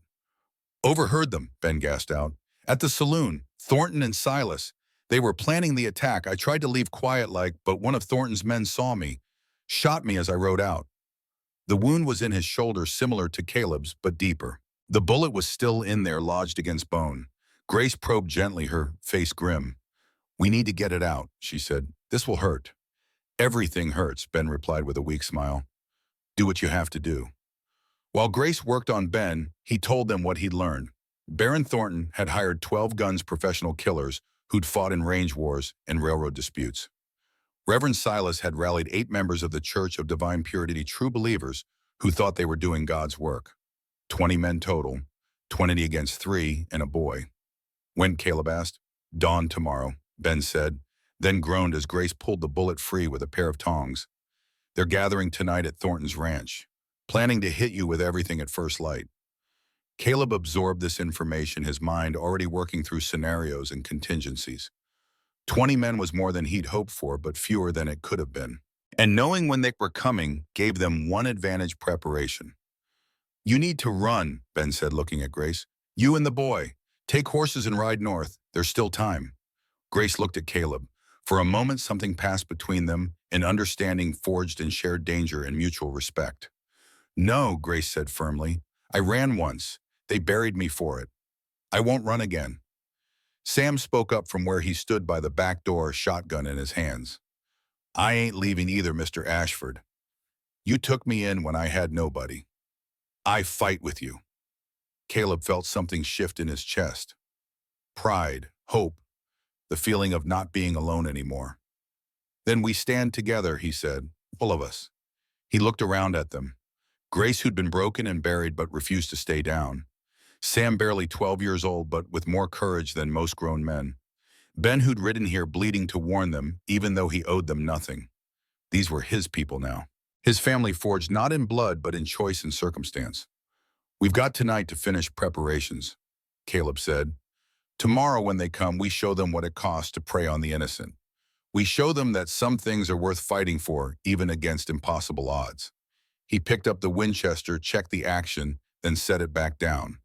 Overheard them, Ben gasped out. At the saloon, Thornton and Silas. They were planning the attack. I tried to leave quiet-like, but one of Thornton's men saw me. Shot me as I rode out. The wound was in his shoulder, similar to Caleb's, but deeper. The bullet was still in there, lodged against bone. Grace probed gently, her face grim. We need to get it out, she said. This will hurt. Everything hurts, Ben replied with a weak smile. Do what you have to do. While Grace worked on Ben, he told them what he'd learned. Baron Thornton had hired 12 guns professional killers who'd fought in range wars and railroad disputes. Reverend Silas had rallied 8 members of the Church of Divine Purity, true believers who thought they were doing God's work. 20 men total, 20 against 3 and a boy. When? Caleb asked. Dawn tomorrow, Ben said, then groaned as Grace pulled the bullet free with a pair of tongs. They're gathering tonight at Thornton's ranch, planning to hit you with everything at first light. Caleb absorbed this information, his mind already working through scenarios and contingencies. 20 men was more than he'd hoped for, but fewer than it could have been. And knowing when they were coming gave them one advantage: preparation. You need to run, Ben said, looking at Grace. You and the boy. Take horses and ride north. There's still time. Grace looked at Caleb. For a moment, something passed between them, an understanding forged in shared danger and mutual respect. No, Grace said firmly. I ran once. They buried me for it. I won't run again. Sam spoke up from where he stood by the back door, shotgun in his hands. I ain't leaving either, Mr. Ashford. You took me in when I had nobody. I fight with you. Caleb felt something shift in his chest. Pride, hope, the feeling of not being alone anymore. Then we stand together, he said, all of us. He looked around at them. Grace, who'd been broken and buried but refused to stay down. Sam, barely 12 years old, but with more courage than most grown men. Ben, who'd ridden here bleeding to warn them, even though he owed them nothing. These were his people now. His family forged not in blood, but in choice and circumstance. We've got tonight to finish preparations, Caleb said. Tomorrow when they come, we show them what it costs to prey on the innocent. We show them that some things are worth fighting for, even against impossible odds. He picked up the Winchester, checked the action, then set it back down.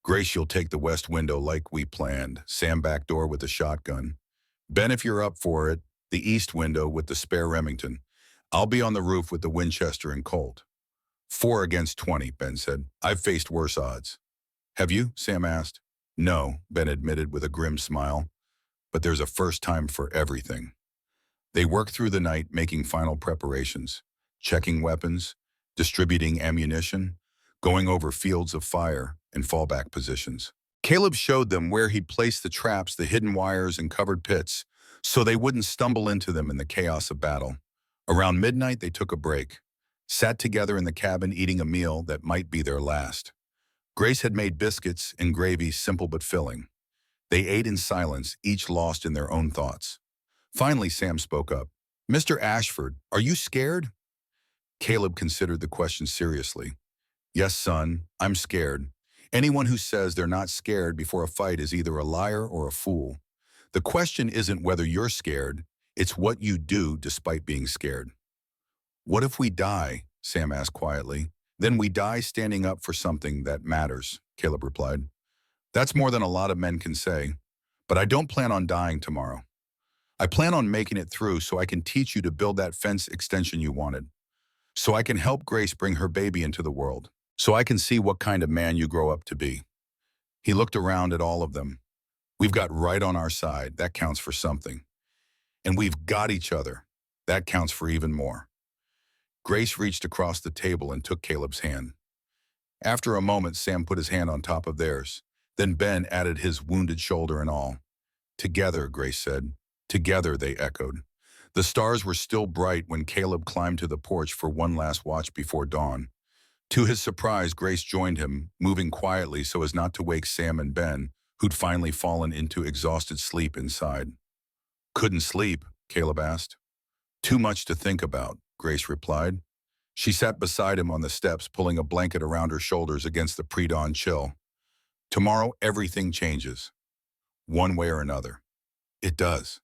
Grace, you'll take the west window like we planned. Sam back door with the shotgun. Ben, if you're up for it, the east window with the spare Remington. I'll be on the roof with the Winchester and Colt. 4 against 20, Ben said. I've faced worse odds. Have you? Sam asked. No, Ben admitted with a grim smile. But there's a first time for everything. They worked through the night making final preparations, checking weapons, distributing ammunition, going over fields of fire and fallback positions. Caleb showed them where he'd placed the traps, the hidden wires, and covered pits, so they wouldn't stumble into them in the chaos of battle. Around midnight, they took a break, sat together in the cabin eating a meal that might be their last. Grace had made biscuits and gravy simple but filling. They ate in silence, each lost in their own thoughts. Finally, Sam spoke up. Mr. Ashford, are you scared? Caleb considered the question seriously. Yes, son, I'm scared. Anyone who says they're not scared before a fight is either a liar or a fool. The question isn't whether you're scared, it's what you do despite being scared. What if we die? Sam asked quietly. Then we die standing up for something that matters, Caleb replied. That's more than a lot of men can say, but I don't plan on dying tomorrow. I plan on making it through so I can teach you to build that fence extension you wanted, so I can help Grace bring her baby into the world, so I can see what kind of man you grow up to be. He looked around at all of them. We've got right on our side. That counts for something. And we've got each other. That counts for even more. Grace reached across the table and took Caleb's hand. After a moment, Sam put his hand on top of theirs. Then Ben added his wounded shoulder and all. Together, Grace said. Together, they echoed. The stars were still bright when Caleb climbed to the porch for one last watch before dawn. To his surprise, Grace joined him, moving quietly so as not to wake Sam and Ben, who'd finally fallen into exhausted sleep inside. Couldn't sleep? Caleb asked. Too much to think about, Grace replied. She sat beside him on the steps, pulling a blanket around her shoulders against the pre-dawn chill. Tomorrow, everything changes. One way or another. It does.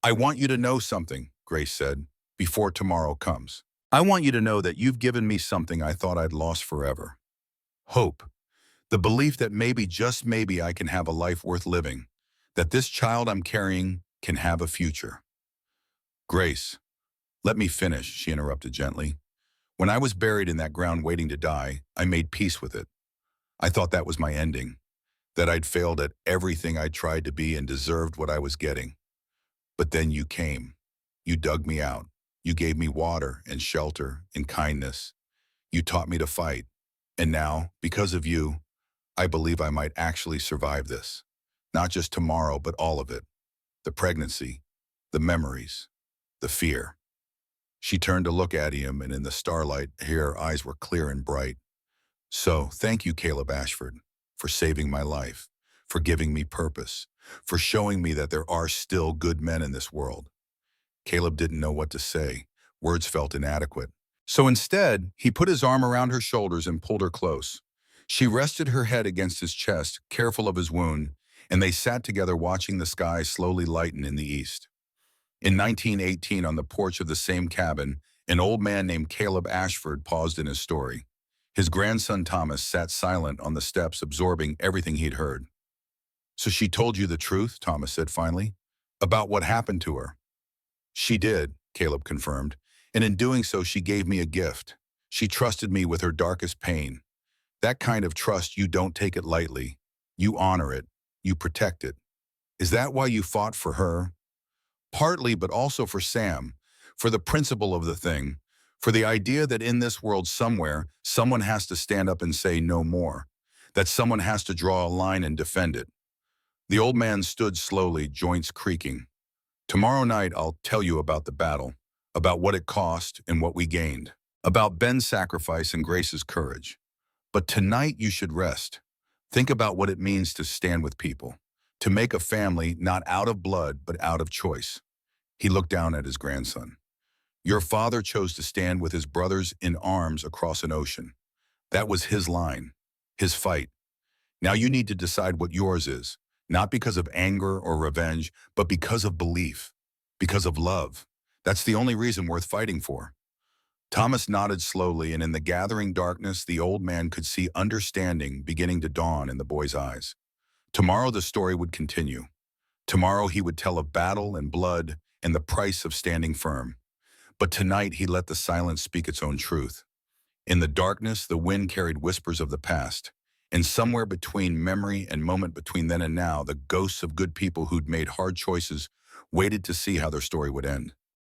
I want you to know something, Grace said, before tomorrow comes. I want you to know that you've given me something I thought I'd lost forever. Hope. The belief that maybe, just maybe, I can have a life worth living. That this child I'm carrying can have a future. Grace, let me finish, she interrupted gently. When I was buried in that ground waiting to die, I made peace with it. I thought that was my ending. That I'd failed at everything I tried to be and deserved what I was getting. But then you came. You dug me out. You gave me water and shelter and kindness. You taught me to fight. And now, because of you, I believe I might actually survive this. Not just tomorrow, but all of it. The pregnancy, the memories, the fear. She turned to look at him, and in the starlight, her eyes were clear and bright. So, thank you, Caleb Ashford, for saving my life, for giving me purpose, for showing me that there are still good men in this world. Caleb didn't know what to say. Words felt inadequate. So instead, he put his arm around her shoulders and pulled her close. She rested her head against his chest, careful of his wound, and they sat together watching the sky slowly lighten in the east. In 1918, on the porch of the same cabin, an old man named Caleb Ashford paused in his story. His grandson Thomas sat silent on the steps, absorbing everything he'd heard. So she told you the truth, Thomas said finally, about what happened to her. She did, Caleb confirmed, and in doing so she gave me a gift. She trusted me with her darkest pain. That kind of trust, you don't take it lightly. You honor it. You protect it. Is that why you fought for her? Partly, but also for Sam, for the principle of the thing, for the idea that in this world somewhere, someone has to stand up and say no more, that someone has to draw a line and defend it. The old man stood slowly, joints creaking. Tomorrow night I'll tell you about the battle, about what it cost and what we gained, about Ben's sacrifice and Grace's courage. But tonight you should rest. Think about what it means to stand with people, to make a family not out of blood but out of choice. He looked down at his grandson. Your father chose to stand with his brothers in arms across an ocean. That was his line, his fight. Now you need to decide what yours is, not because of anger or revenge, but because of belief, because of love. That's the only reason worth fighting for. Thomas nodded slowly, and in the gathering darkness, the old man could see understanding beginning to dawn in the boy's eyes. Tomorrow the story would continue. Tomorrow he would tell of battle and blood and the price of standing firm. But tonight he let the silence speak its own truth. In the darkness, the wind carried whispers of the past. And somewhere between memory and moment between then and now, the ghosts of good people who'd made hard choices waited to see how their story would end.